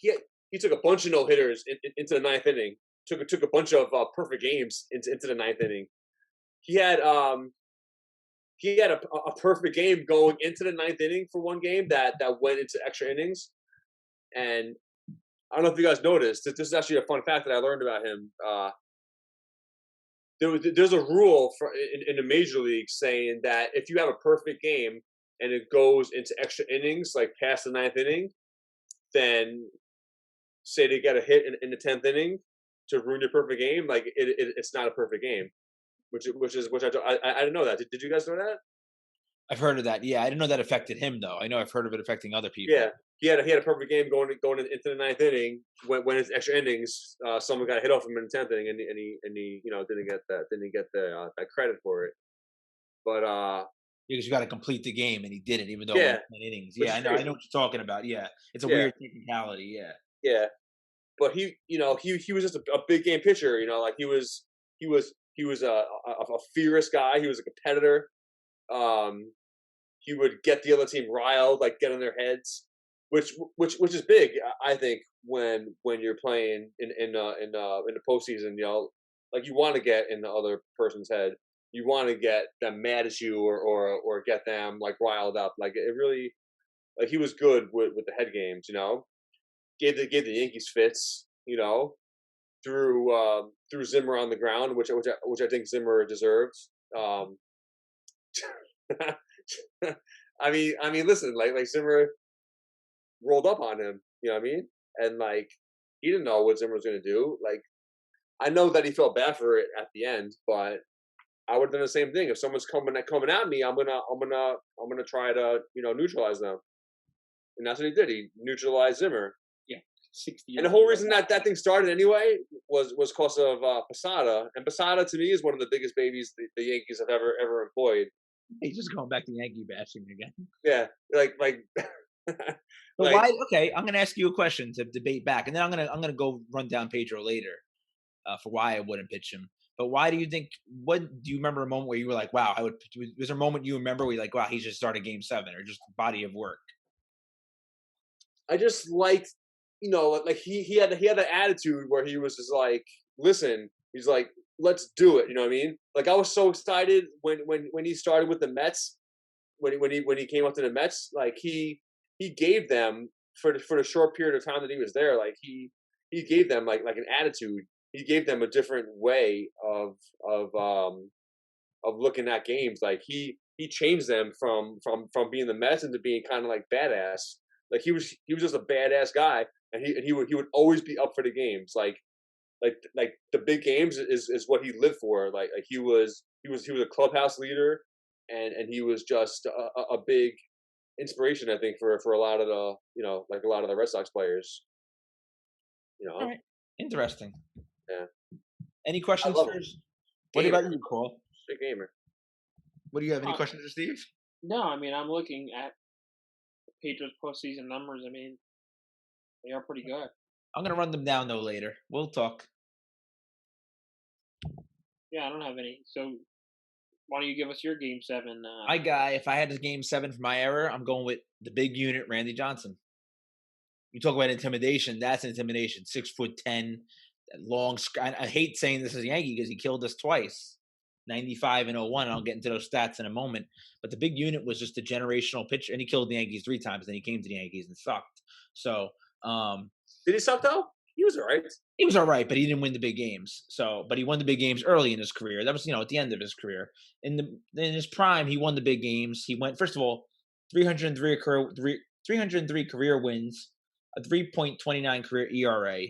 took a bunch of no hitters into the ninth inning. Took a bunch of perfect games into the ninth inning. He had a perfect game going into the ninth inning for one game that went into extra innings. And I don't know if you guys noticed, this is actually a fun fact that I learned about him. There's a rule in the major league saying that if you have a perfect game and it goes into extra innings, like past the ninth inning, then say they get a hit in the 10th inning to ruin your perfect game, like it's not a perfect game. Which I didn't know that. Did you guys know that? I've heard of that. Yeah, I didn't know that affected him though. I know I've heard of it affecting other people. Yeah, he had a perfect game going into the ninth inning. When it's extra innings, someone got a hit off him in the 10th inning, and he didn't get that credit for it. But because you got to complete the game, and he didn't, even though yeah, 10 innings. Yeah, I know what you're talking about. Yeah, it's a weird technicality. Yeah. Yeah, but he was just a big game pitcher. Like he was a fierce guy. He was a competitor. He would get the other team riled, like get in their heads, which is big, I think, when you're playing in the postseason. Like you want to get in the other person's head. You want to get them mad at you or get them like riled up. Like it really, like he was good with the head games. Gave the Yankees fits. Threw Zimmer on the ground, which I think Zimmer deserved. I mean, listen, like Zimmer rolled up on him, you know what I mean? And like he didn't know what Zimmer was going to do. Like I know that he felt bad for it at the end, but I would have done the same thing. If someone's coming at me, I'm gonna try to neutralize them, and that's what he did. He neutralized Zimmer. 60. And the whole reason that thing started anyway was because of Posada. And Posada to me is one of the biggest babies the Yankees have ever employed. He's just going back to Yankee bashing again. Yeah, like. But why? Okay, I'm going to ask you a question to debate back, and then I'm gonna go run down Pedro later for why I wouldn't pitch him. But why do you think? What do you remember a moment where you were like, "Wow, I would"? Was there a moment you remember where you're like, "Wow, he just started Game 7," or just body of work? I just liked. Like he had an attitude where he was just like, listen, he's like, let's do it. You know what I mean? Like I was so excited when he started with the Mets, when he came up to the Mets, like he gave them for the short period of time that he was there, like he gave them like an attitude. He gave them a different way of looking at games. Like he changed them from being the Mets into being kind of like badass. Like he was just a badass guy. And he would always be up for the games, like the big games is what he lived for. Like he was a clubhouse leader, and he was just a big inspiration, I think, for a lot of the like a lot of the Red Sox players. All right. Interesting. Yeah. Any questions first? What about you, Paul? Big gamer. What do you have? Any questions for Steve? No, I mean I'm looking at Pedro's postseason numbers. I mean, they are pretty good. I'm going to run them down, though, later. We'll talk. Yeah, I don't have any. So, Why don't you give us your Game 7? My guy, if I had a Game 7 for my era, I'm going with the big unit, Randy Johnson. You talk about intimidation. That's intimidation. 6'10", long. I hate saying this as a Yankee because he killed us twice, 95 and 01. I'll get into those stats in a moment. But the big unit was just a generational pitcher, and he killed the Yankees 3 times. Then he came to the Yankees and sucked. So, did he suck though? He was all right. He was all right, but he didn't win the big games. So, but he won the big games early in his career. That was, at the end of his career. In his prime, he won the big games. He went, first of all, 303 career wins, a 3.29 career ERA.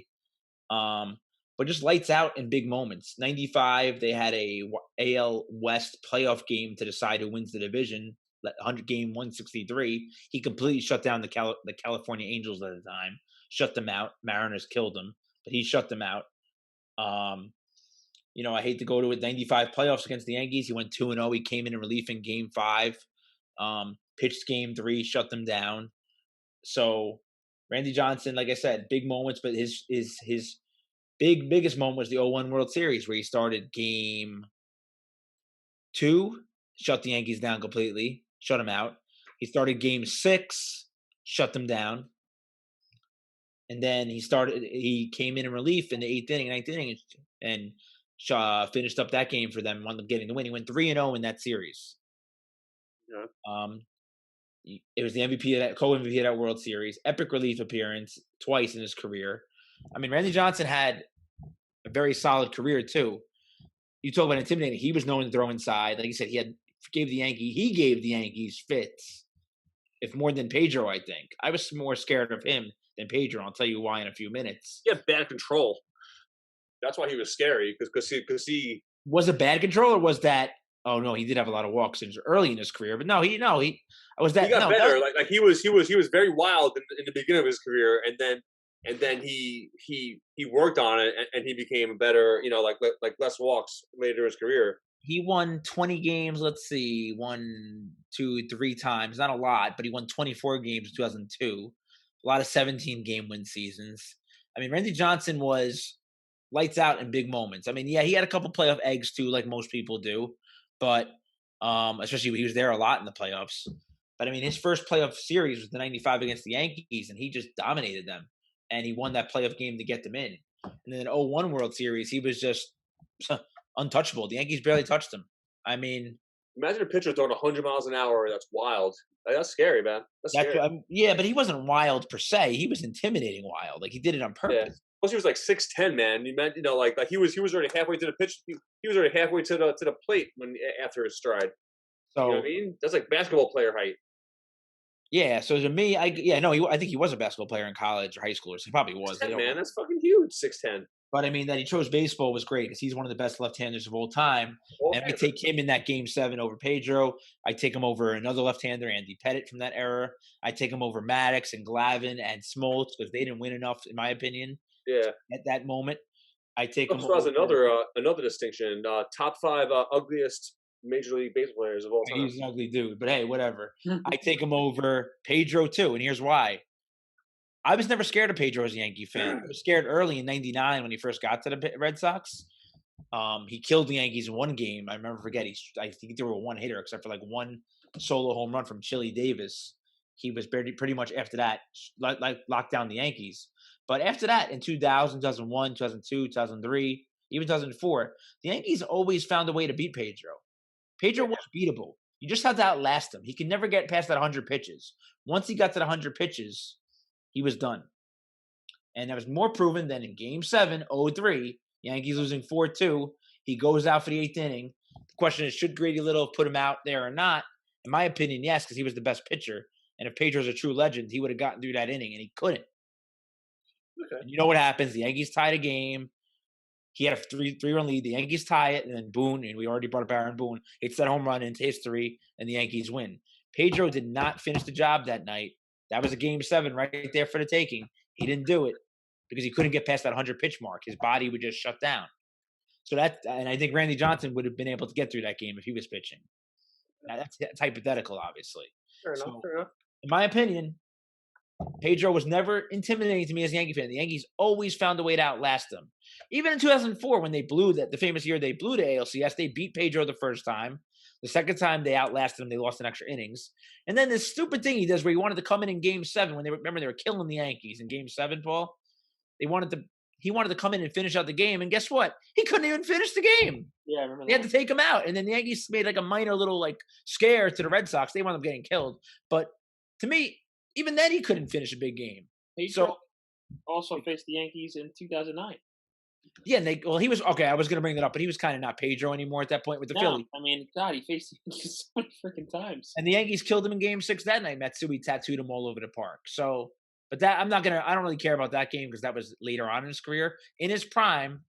But just lights out in big moments. 95, they had a AL West playoff game to decide who wins the division. 100 game 163. He completely shut down the California Angels at the time. Shut them out. Mariners killed them, but he shut them out. I hate to go to it. 95 playoffs against the Yankees. He went 2-0. He came in relief in Game 5. Pitched Game 3, shut them down. So Randy Johnson, like I said, big moments, but his biggest moment was the 01 World Series where he started Game 2, shut the Yankees down completely, shut them out. He started Game 6, shut them down. And then he came in relief in the 8th inning, 9th inning, and finished up that game for them, wound up getting the win. He went 3-0 in that series. Yeah. It was the co-MVP of that World Series. Epic relief appearance twice in his career. I mean, Randy Johnson had a very solid career too. You talk about intimidating. He was known to throw inside. Like you said, he gave the Yankees fits, if more than Pedro. I think I was more scared of him than Pedro. I'll tell you why in a few minutes. He had bad control. That's why he was scary because he was a bad control, or was that? Oh no, he did have a lot of walks early in his career, but he was that. He got better. Like he was very wild in the beginning of his career, and then he worked on it and he became a better, like less walks later in his career. He won 20 games. Let's see, 1, 2, 3 times. Not a lot, but he won 24 games in 2002. A lot of 17-game win seasons. I mean, Randy Johnson was lights out in big moments. I mean, yeah, he had a couple playoff eggs too, like most people do, but especially when he was there a lot in the playoffs. But I mean, his first playoff series was the 95 against the Yankees, and he just dominated them. And he won that playoff game to get them in. And then 01 World Series, he was just untouchable. The Yankees barely touched him. I mean, imagine a pitcher throwing 100 miles an hour. That's wild. That's scary, man. That's scary. Yeah, but he wasn't wild per se. He was intimidating wild. Like he did it on purpose. Yeah. Plus, he was like 6'10", man. You meant, like he was already halfway to the pitch. He was already halfway to the plate after his stride. So, you know what I mean? That's like basketball player height. Yeah. So to me, I think he was a basketball player in college or high school. So he probably was. 6'10", man, that's fucking huge. 6'10". But I mean, that he chose baseball was great because he's one of the best left-handers of all time. And I take him in that Game 7 over Pedro. I take him over another left-hander, Andy Pettitte from that era. I take him over Maddox and Glavine and Smoltz because they didn't win enough, in my opinion. Yeah. At that moment, I take him. Over another distinction. Top 5 ugliest Major League Baseball players of all time. He's an ugly dude, but hey, whatever. I take him over Pedro too, and here's why. I was never scared of Pedro as a Yankee fan. I was scared early in '99 when he first got to the Red Sox. He killed the Yankees in one game. I think there were one hitter except for like one solo home run from Chili Davis. He was pretty much after that like locked down the Yankees. But after that, in 2000, 2001, 2002, 2003, even 2004, the Yankees always found a way to beat Pedro. Pedro was beatable. You just had to outlast him. He could never get past that 100 pitches. Once he got to the 100 pitches, he was done. And that was more proven than in Game 7, 0-3, Yankees losing 4-2. He goes out for the 8th inning. The question is, should Grady Little put him out there or not? In my opinion, yes, because he was the best pitcher. And if Pedro's a true legend, he would have gotten through that inning, and he couldn't. Okay. And you know what happens? The Yankees tied a game. He had a 3-run lead. The Yankees tie it, and then Boone, and we already brought up Aaron Boone, hits that home run into history, and the Yankees win. Pedro did not finish the job that night. That was a Game 7 right there for the taking. He didn't do it because he couldn't get past that 100-pitch mark. His body would just shut down. And I think Randy Johnson would have been able to get through that game if he was pitching. Now, that's hypothetical, obviously. Fair enough. In my opinion, Pedro was never intimidating to me as a Yankee fan. The Yankees always found a way to outlast them. Even in 2004, when they blew the famous year they blew to ALCS, they beat Pedro the first time. The second time they outlasted him, they lost in extra innings. And then this stupid thing he does where he wanted to come in Game 7 when they were killing the Yankees in Game 7, Paul. He wanted to come in and finish out the game, and guess what? He couldn't even finish the game. Yeah, I remember They had to take him out, and then the Yankees made like a minor little like scare to the Red Sox. They wound up getting killed, but to me, even then he couldn't finish a big game. Pedro So also faced the Yankees in 2009. yeah, and he was okay. I was going to bring that up, but he was kind of not Pedro anymore at that point with the Phillies. I mean, God, he faced the Yankees so many freaking times. And the Yankees killed him in Game 6 that night. Matsui tattooed him all over the park. So, but I don't really care about that game because that was later on in his career. In his prime,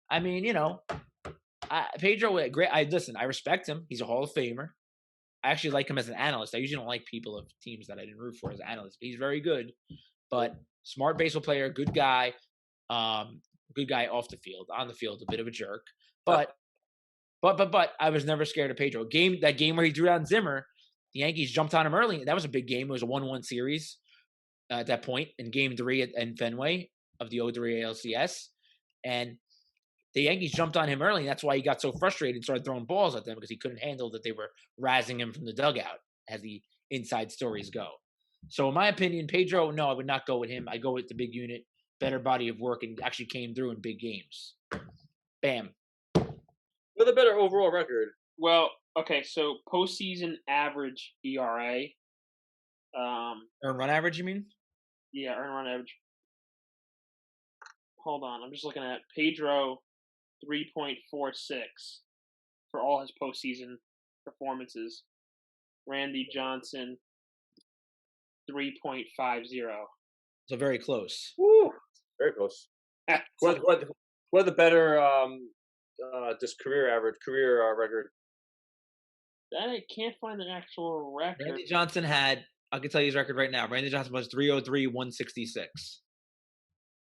I mean, Pedro, great. I respect him. He's a Hall of Famer. I actually like him as an analyst. I usually don't like people of teams that I didn't root for as analysts, but he's very good. But smart baseball player, good guy. Good guy off the field. On the field, a bit of a jerk. But I was never scared of Pedro. That game where he drew down Zimmer, the Yankees jumped on him early. That was a big game. It was a 1-1 series at that point in Game 3 in Fenway of the 03 ALCS. And the Yankees jumped on him early, and that's why he got so frustrated and started throwing balls at them because he couldn't handle that they were razzing him from the dugout, as the inside stories go. So in my opinion, Pedro, no, I would not go with him. I go with the big unit, better body of work, and actually came through in big games. Bam. With a better overall record. Well, okay, so postseason average ERA. Earned run average, you mean? Yeah, earned run average. Hold on, I'm just looking at Pedro, 3.46 for all his postseason performances. Randy Johnson, 3.50. So very close. Woo! Very close. What are the better just career record? That I can't find an actual record. Randy Johnson I can tell you his record right now. Randy Johnson was 303, 166.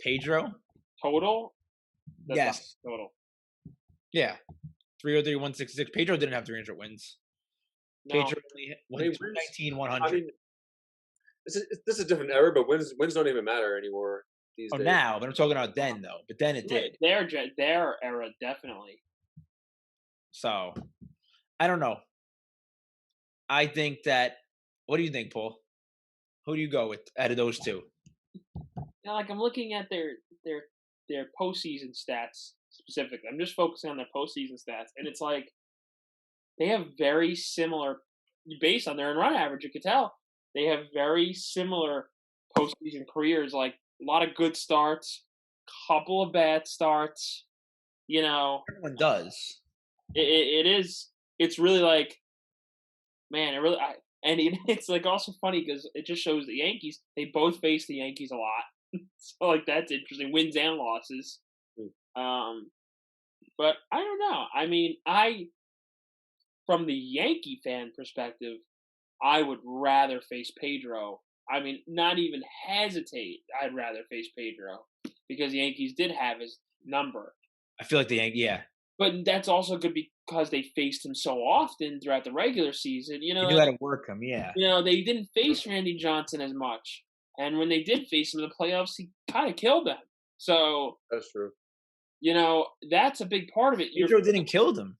Pedro? Total? That's Yes. not total. Yeah. 303, 166. Pedro didn't have 300 wins. No. Pedro only won 219, 100. I mean, this is a different era, but wins don't even matter anymore these days. Now, but I'm talking about then, though. But then it did. Their era, definitely. So, I don't know. I think that. What do you think, Paul? Who do you go with out of those two? Now, like I'm looking at their postseason stats specifically. I'm just focusing on their postseason stats, and it's like they have very similar, based on their earned run average. You could tell they have very similar postseason careers. Like a lot of good starts, couple of bad starts. Everyone does. It is. It's really like, man. It's like also funny because it just shows the Yankees. They both face the Yankees a lot, so like that's interesting. Wins and losses. But I don't know. I mean, from the Yankee fan perspective, I would rather face Pedro. I mean, not even hesitate. I'd rather face Pedro because the Yankees did have his number. I feel like the Yankees, yeah. But that's also good because they faced him so often throughout the regular season. You knew how to work him, yeah. They didn't face Randy Johnson as much. And when they did face him in the playoffs, he kind of killed them. So that's true. That's a big part of it. Pedro didn't kill them.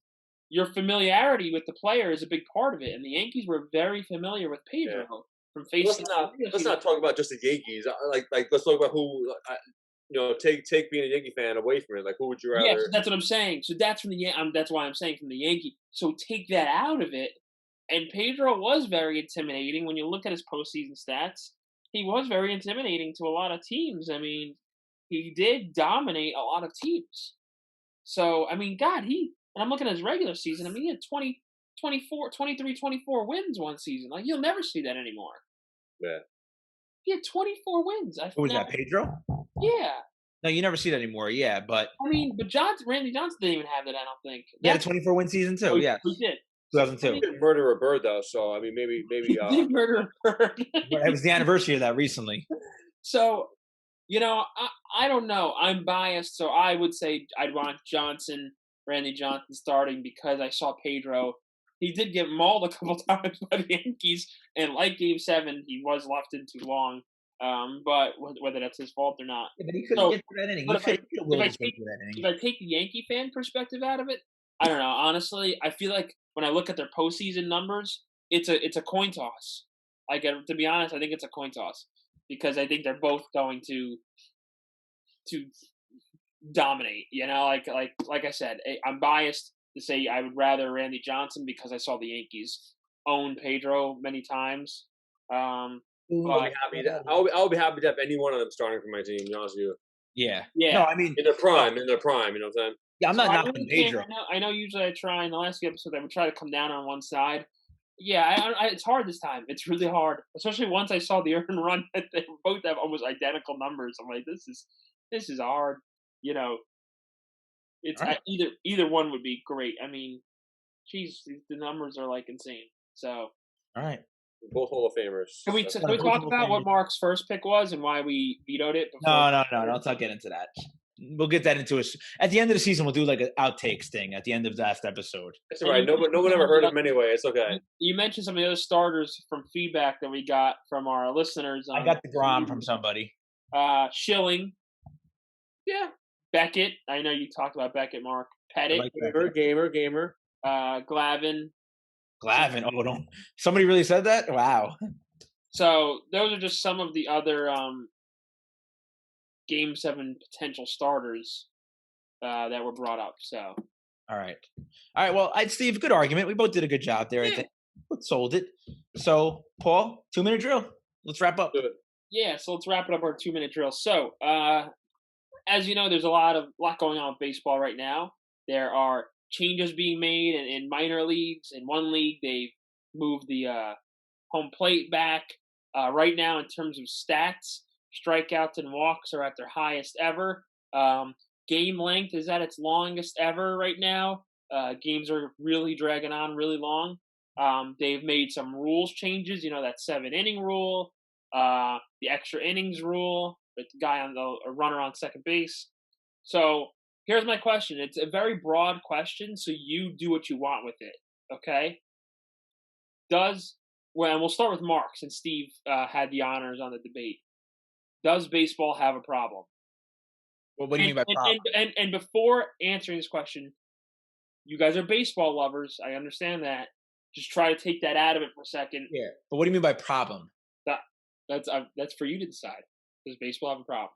Your familiarity with the player is a big part of it. And the Yankees were very familiar with Pedro from facing. Let's not talk about just the Yankees. Like let's talk about who. Take being a Yankee fan away from it. Like, who would you rather? Yeah, that's what I'm saying. So that's that's why I'm saying from the Yankee. So take that out of it. And Pedro was very intimidating when you look at his postseason stats. He was very intimidating to a lot of teams. I mean, he did dominate a lot of teams. So, I mean, God, and I'm looking at his regular season. I mean, he had 24 wins one season. Like, you'll never see that anymore. Yeah. He had 24 wins. Who was that, Pedro? Yeah. No, you never see that anymore. Yeah, but I mean, but Randy Johnson didn't even have that. I don't think. He had a 24-win season too. Yeah, he did. 2002. He didn't murder a bird though, so I mean, maybe. He did murder a bird. It was the anniversary of that recently. So, I don't know. I'm biased, so I would say I'd want Randy Johnson starting because I saw Pedro. He did get mauled a couple times by the Yankees, and like Game 7, he was left in too long. But whether that's his fault or not. Yeah, but he couldn't So, get to that inning. but He could have willed I his way take to that inning. if I take the Yankee fan perspective out of it, I don't know. Honestly, I feel like when I look at their postseason numbers, it's a coin toss. To be honest, I think it's a coin toss because I think they're both going to dominate. Like I said, I'm biased to say I would rather Randy Johnson because I saw the Yankees own Pedro many times. I'll But be happy to have any one of them starting for my team. To be honest with you, Yeah. yeah, No, I mean, in their prime, you know what I'm saying? yeah, I'm not So I knocking really can't. Pedro. I know. Usually, I try in the last few episodes. I would try to come down on one side. Yeah, it's hard this time. It's really hard, especially once I saw the earned run that they both have almost identical numbers. I'm like, this is hard. You know, it's All right. either one would be great. I mean, geez, the numbers are like insane. So All right. Both Hall of Famers. can we So- talk about what Mark's first pick was and why we vetoed it? No. Let's not get into that. We'll get that into at the end of the season. We'll do like an outtakes thing at the end of the last episode. It's all right. No one ever heard of him anyway. It's okay. You mentioned some of the other starters from feedback that we got from our listeners. I got the Grom from somebody. Schilling. Yeah. Beckett. I know you talked about Beckett, Mark. Pettit. I like Gamer. Glavin. Glavin. Oh, don't. Somebody really said that? Wow. So those are just some of the other Game 7 potential starters that were brought up. So. All right. Well, Steve, good argument. We both did a good job there. Yeah. I think both sold it. So, Paul, 2-minute drill. Let's wrap up. Good. Yeah, so let's wrap it up our 2-minute drill. So, as you know, there's a lot going on with baseball right now. There are changes being made in minor leagues. In one league, they've moved the home plate back. Right now, in terms of stats, strikeouts and walks are at their highest ever. Game length is at its longest ever right now. Games are really dragging on really long. They've made some rules changes. You know, that 7-inning rule, the extra innings rule, with the guy on a runner on second base. So here's my question. It's a very broad question, so you do what you want with it, okay? And we'll start with Mark, since Steve had the honors on the debate. Does baseball have a problem? Well, what do you mean by problem? And before answering this question, you guys are baseball lovers. I understand that. Just try to take that out of it for a second. Yeah, but what do you mean by problem? That's for you to decide. Does baseball have a problem?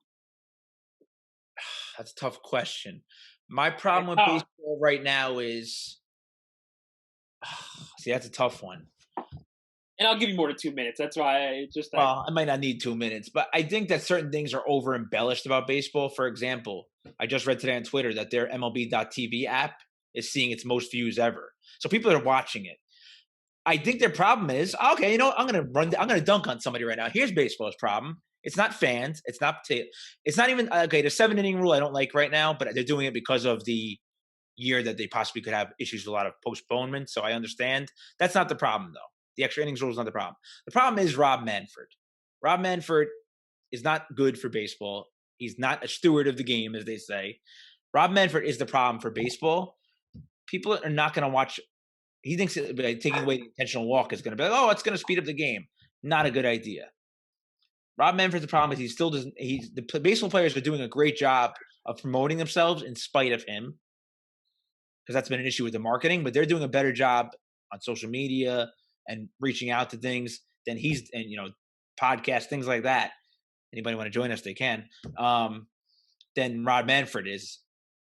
That's a tough question. My problem with baseball right now is, see, that's a tough one. And I'll give you more than 2 minutes. That's why I might not need 2 minutes, but I think that certain things are over embellished about baseball. For example, I just read today on Twitter that their MLB.TV app is seeing its most views ever. So people are watching it. I think their problem is, okay, you know, I'm going to dunk on somebody right now. Here's baseball's problem. It's not fans. It's not even, okay, the 7-inning rule I don't like right now, but they're doing it because of the year that they possibly could have issues with a lot of postponement. So I understand. That's not the problem, though. The extra innings rule is not the problem. The problem is Rob Manfred. Rob Manfred is not good for baseball. He's not a steward of the game, as they say. Rob Manfred is the problem for baseball. People are not going to watch. He thinks taking away the intentional walk is going to be like, oh, it's going to speed up the game. Not a good idea. Rob Manfred's the problem is he still doesn't. The baseball players are doing a great job of promoting themselves in spite of him, because that's been an issue with the marketing. But they're doing a better job on social media and reaching out to things than podcasts, things like that. Anybody want to join us, they can. Than Rob Manfred is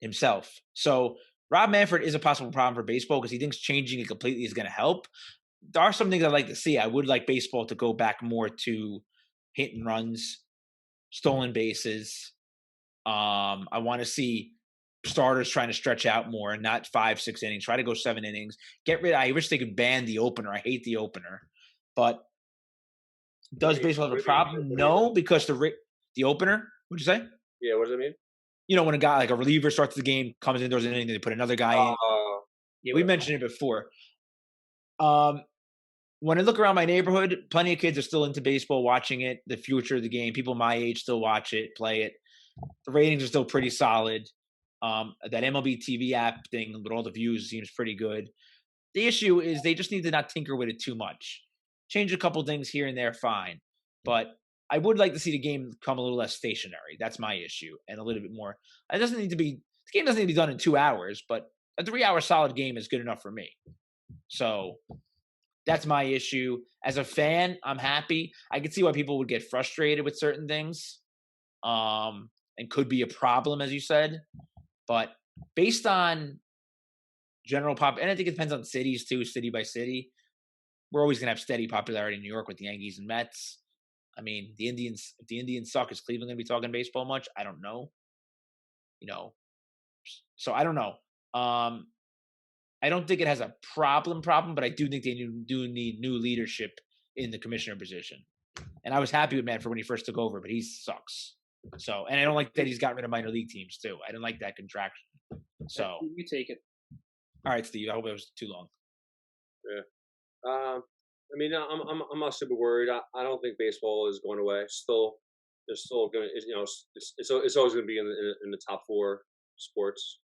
himself. So Rob Manfred is a possible problem for baseball because he thinks changing it completely is going to help. There are some things I'd like to see. I would like baseball to go back more to hit and runs, stolen bases. I want to see starters trying to stretch out more and not 5-6 innings. Try to go 7 innings. I wish they could ban the opener. I hate the opener. But does baseball have a problem? No, because the opener, what'd you say? Yeah, what does it mean? You know, when a guy like a reliever starts the game, comes in, throws an inning, they put another guy in. Yeah, we mentioned it before. When I look around my neighborhood, plenty of kids are still into baseball, watching it, the future of the game. People my age still watch it, play it. The ratings are still pretty solid. That MLB TV app thing with all the views seems pretty good. The issue is they just need to not tinker with it too much. Change a couple things here and there, fine. But I would like to see the game come a little less stationary. That's my issue, and a little bit more. It doesn't need to be. The game doesn't need to be done in 2 hours, but a 3-hour solid game is good enough for me. So that's my issue. As a fan, I'm happy. I can see why people would get frustrated with certain things, and could be a problem, as you said. But based on general pop, and I think it depends on cities too, city by city. We're always gonna have steady popularity in New York with the Yankees and Mets. I mean, the Indians. If the Indians suck, is Cleveland gonna be talking baseball much? I don't know. So I don't know. I don't think it has a problem, but I do think they do need new leadership in the commissioner position. And I was happy with Manfred when he first took over, but he sucks. So, and I don't like that he's got rid of minor league teams too. I didn't like that contraction. So you take it. All right, Steve. I hope it was too long. Yeah. I mean, I'm not super worried. I don't think baseball is going away. They're still going to, it's always going to be in the top 4 sports.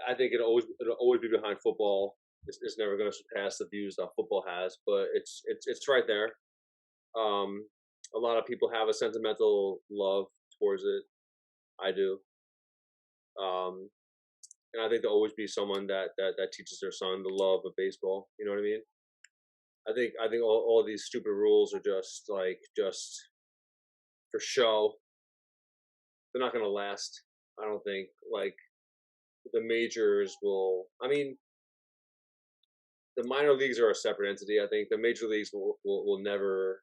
I think it'll always be behind football. It's never going to surpass the views that football has, but it's right there. A lot of people have a sentimental love towards it. I do. And I think there'll always be someone that teaches their son the love of baseball. You know what I mean? I think all these stupid rules are just for show. They're not going to last. I don't think. Like, the majors will. I mean, the minor leagues are a separate entity. I think the major leagues will never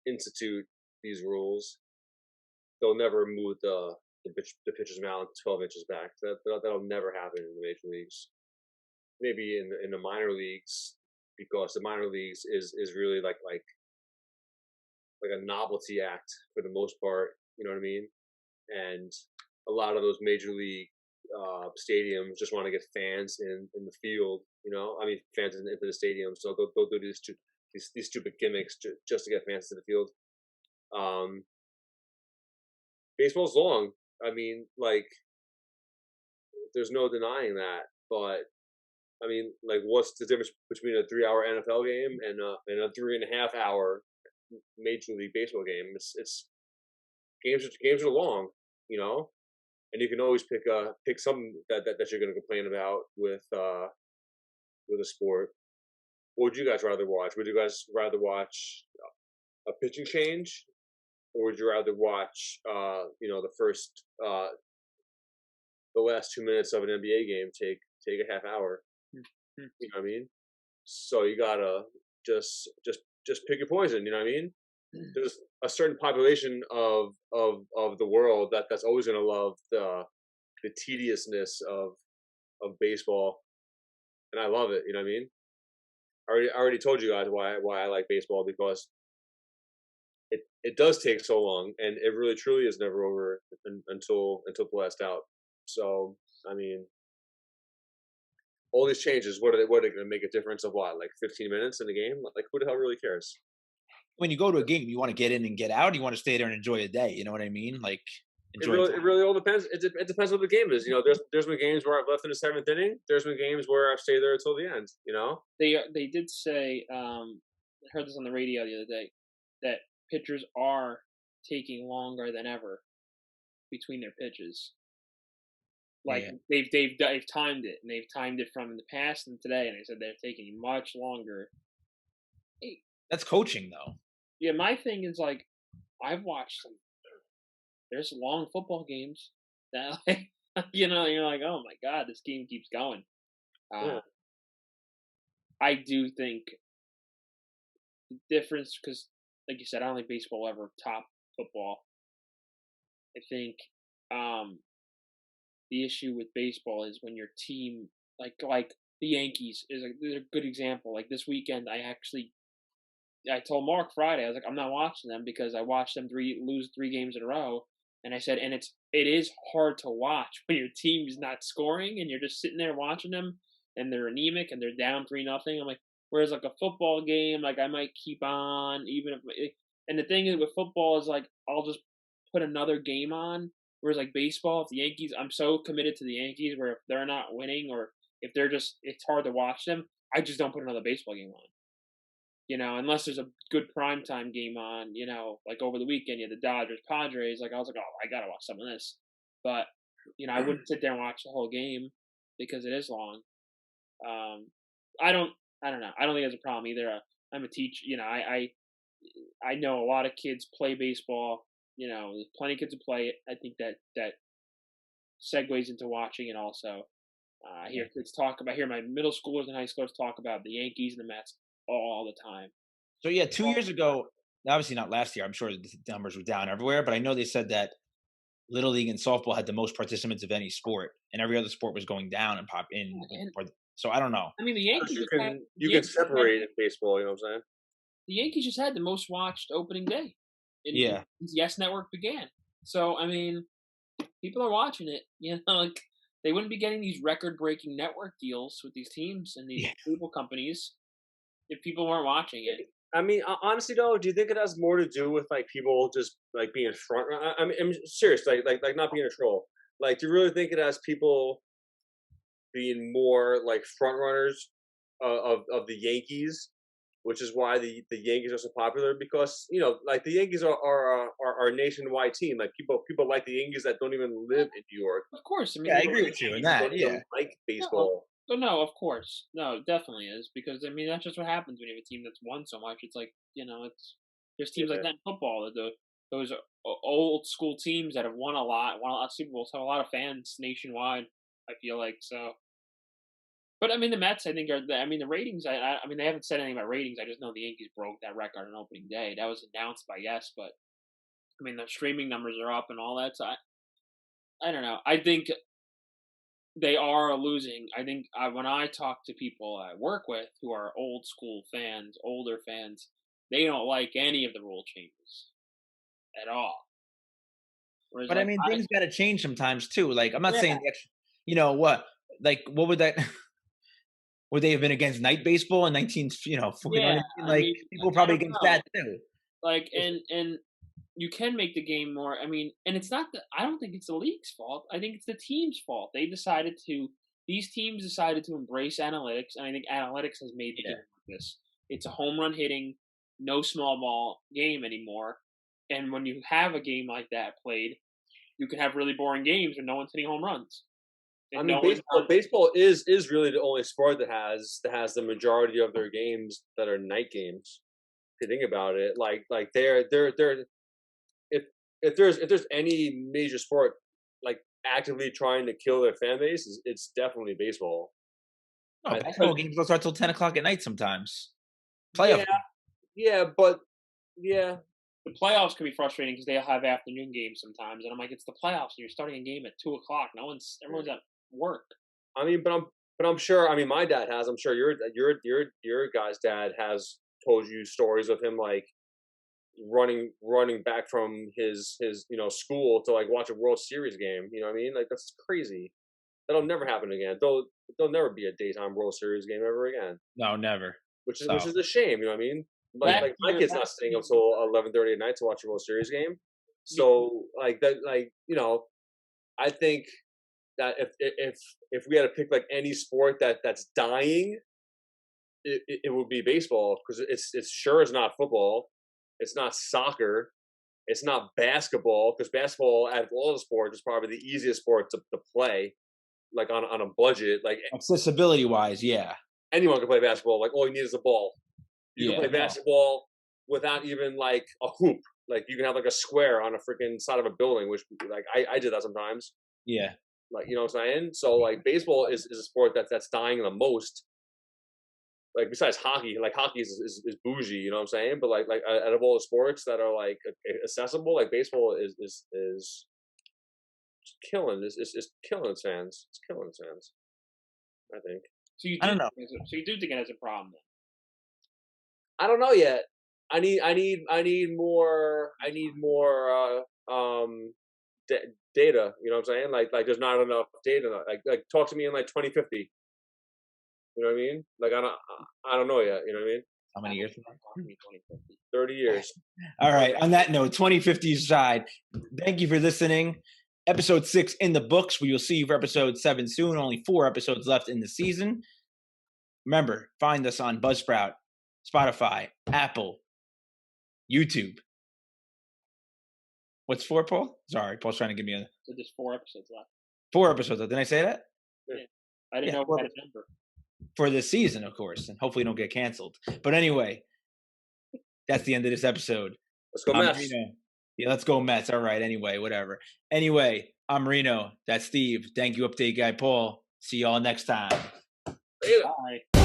institute these rules. They'll never move the pitcher's mound 12 inches back. That'll never happen in the major leagues. Maybe in the minor leagues, because the minor leagues is really like a novelty act for the most part. You know what I mean? And a lot of those major league stadiums just want to get fans in the field. You know, I mean, fans into the stadium. So they'll do these stupid gimmicks just to get fans to the field. Baseball's long. I mean, like, there's no denying that. But I mean, like, what's the difference between a 3-hour NFL game and a 3.5-hour Major League Baseball game? It's games are long, you know, and you can always pick something that you're going to complain about with a sport. What would you guys rather watch? Would you guys rather watch a pitching change, or would you rather watch the last 2 minutes of an NBA game take a half hour? You know what I mean? So you gotta just pick your poison. You know what I mean? There's a certain population of the world that's always gonna love the tediousness of baseball, and I love it. You know what I mean? I already told you guys why I like baseball, because it does take so long, and it really truly is never over until the last out. So I mean, all these changes, what are they going to make a difference of what, like 15 minutes in the game? Like, who the hell really cares? When you go to a game, you want to get in and get out. You want to stay there and enjoy a day. You know what I mean? Like, it really all depends. It depends what the game is. You know, there's been games where I've left in the 7th inning. There's been games where I've stayed there until the end. You know, they did say, I heard this on the radio the other day, that pitchers are taking longer than ever between their pitches. Like, yeah. they've timed it, and they've timed it from the past and today, and they said they're taking much longer. That's coaching, though. Yeah, my thing is, like, I've watched some. There's long football games that, like, you know, you're like, oh my god, this game keeps going. Yeah. I do think the difference, because, like you said, I don't think baseball will ever top football. I think the issue with baseball is when your team, like the Yankees, is a good example. Like, this weekend, I told Mark Friday, I was like, I'm not watching them because I watched them lose 3 games in a row, and I said, and it is hard to watch when your team's not scoring and you're just sitting there watching them, and they're anemic and they're down 3-0. I'm like, whereas like a football game, like, I might keep on even if. And the thing is with football is, like, I'll just put another game on. Whereas, like, baseball, if the Yankees, I'm so committed to the Yankees, where if they're not winning or if they're just, it's hard to watch them, I just don't put another baseball game on. unless there's a good primetime game on, like over the weekend, you had the Dodgers Padres. Like I was like, oh, I gotta watch some of this, but I wouldn't sit there and watch the whole game because it is long. I don't know. I don't think that's a problem either. I'm a teacher. I know a lot of kids play baseball. There's plenty of kids who play it. I think that segues into watching it also. I hear kids I hear my middle schoolers and high schoolers talk about the Yankees and the Mets all the time. So yeah, 2 years ago, obviously not last year. I'm sure the numbers were down everywhere, but I know they said that Little League and softball had the most participants of any sport, and every other sport was going down So I don't know. I mean, the Yankees. You can separate in baseball. You know what I'm saying? The Yankees just had the most watched opening day. Since Yes Network began. So I mean, people are watching it. Like they wouldn't be getting these record-breaking network deals with these teams and these cable companies if people weren't watching it. I mean, honestly though, do you think it has more to do with like people just like being front? I mean, I'm serious, like not being a troll. Like, do you really think it has people being more like front runners of the Yankees, which is why the Yankees are so popular? Because like the Yankees are a nationwide team. Like people like the Yankees that don't even live in New York. Of course, I mean, I agree with you in that. Yeah, like baseball. No, of course, no, it definitely is because I mean that's just what happens when you have a team that's won so much. It's like there's teams like that in football. Those old school teams that have won a lot of Super Bowls have a lot of fans nationwide. I feel like so. But I mean, the Mets, I think, the ratings. I mean, they haven't said anything about ratings. I just know the Yankees broke that record on opening day. That was announced by Yes, but I mean, the streaming numbers are up and all that. So I don't know. I think they are losing. I think when I talk to people I work with who are old school fans, older fans, they don't like any of the rule changes at all. Whereas, but I mean, things got to change sometimes too. Like I'm not saying, what would that? Would they have been against night baseball in 19? Like people probably against that too. Like and you can make the game more. I mean, and it's not I don't think it's the league's fault. I think it's the team's fault. These teams decided to embrace analytics, and I think analytics has made the game like this. It's a home run hitting, no small ball game anymore. And when you have a game like that played, you can have really boring games when no one's hitting home runs. I mean, baseball is really the only sport that has the majority of their games that are night games. If you think about it, like they're if there's any major sport like actively trying to kill their fan base, it's definitely baseball. Oh, basketball games don't start till 10 o'clock at night sometimes. Playoff. The playoffs can be frustrating because they have afternoon games sometimes, and I'm like, it's the playoffs, and you're starting a game at 2 o'clock. Everyone's at work. I mean, but I'm sure. I mean, my dad has. I'm sure your guy's dad has told you stories of him like running back from his school to like watch a World Series game. You know what I mean? Like that's crazy. That'll never happen again. There'll never be a daytime World Series game ever again. No, never. Which is a shame. You know what I mean? Like my kid's not staying up till 11:30 at night to watch a World Series game. So like that, I think that if we had to pick like any sport that's dying, it would be baseball because it's sure is not football, it's not soccer, it's not basketball because basketball out of all the sports is probably the easiest sport to play, like on a budget, like accessibility wise, yeah. Anyone can play basketball. Like all you need is a ball. You can play basketball without even like a hoop. Like you can have like a square on a freaking side of a building, which like I did that sometimes. Yeah. Like you know what I'm saying? So like baseball is a sport that's dying the most. Like besides hockey, like hockey is bougie, you know what I'm saying? But like out of all the sports that are like accessible, like baseball is killing. It's killing its fans. It's killing its fans. I think. So I don't know. So you do think it has a problem then? I don't know yet. I need more data. You know what I'm saying? Like there's not enough data. Like talk to me in like 2050. You know what I mean? Like I don't know yet. You know what I mean? How many years? 30 years. All right. On that note, 2050 side. Thank you for listening. Episode 6 in the books. We will see you for episode 7 soon. Only 4 episodes left in the season. Remember, find us on Buzzsprout, Spotify, Apple, YouTube. What's 4, Paul? Sorry, Paul's trying to give me a So there's 4 episodes left. 4 episodes. Didn't I say that? I didn't Yeah, know if we had a number. For this season, of course, and hopefully don't get canceled. But anyway, that's the end of this episode. Let's go, I'm Mets. Reno. Yeah, let's go Mets. All right. Anyway, whatever. Anyway, I'm Reno. That's Steve. Thank you, update guy Paul. See y'all next time. Later. Bye.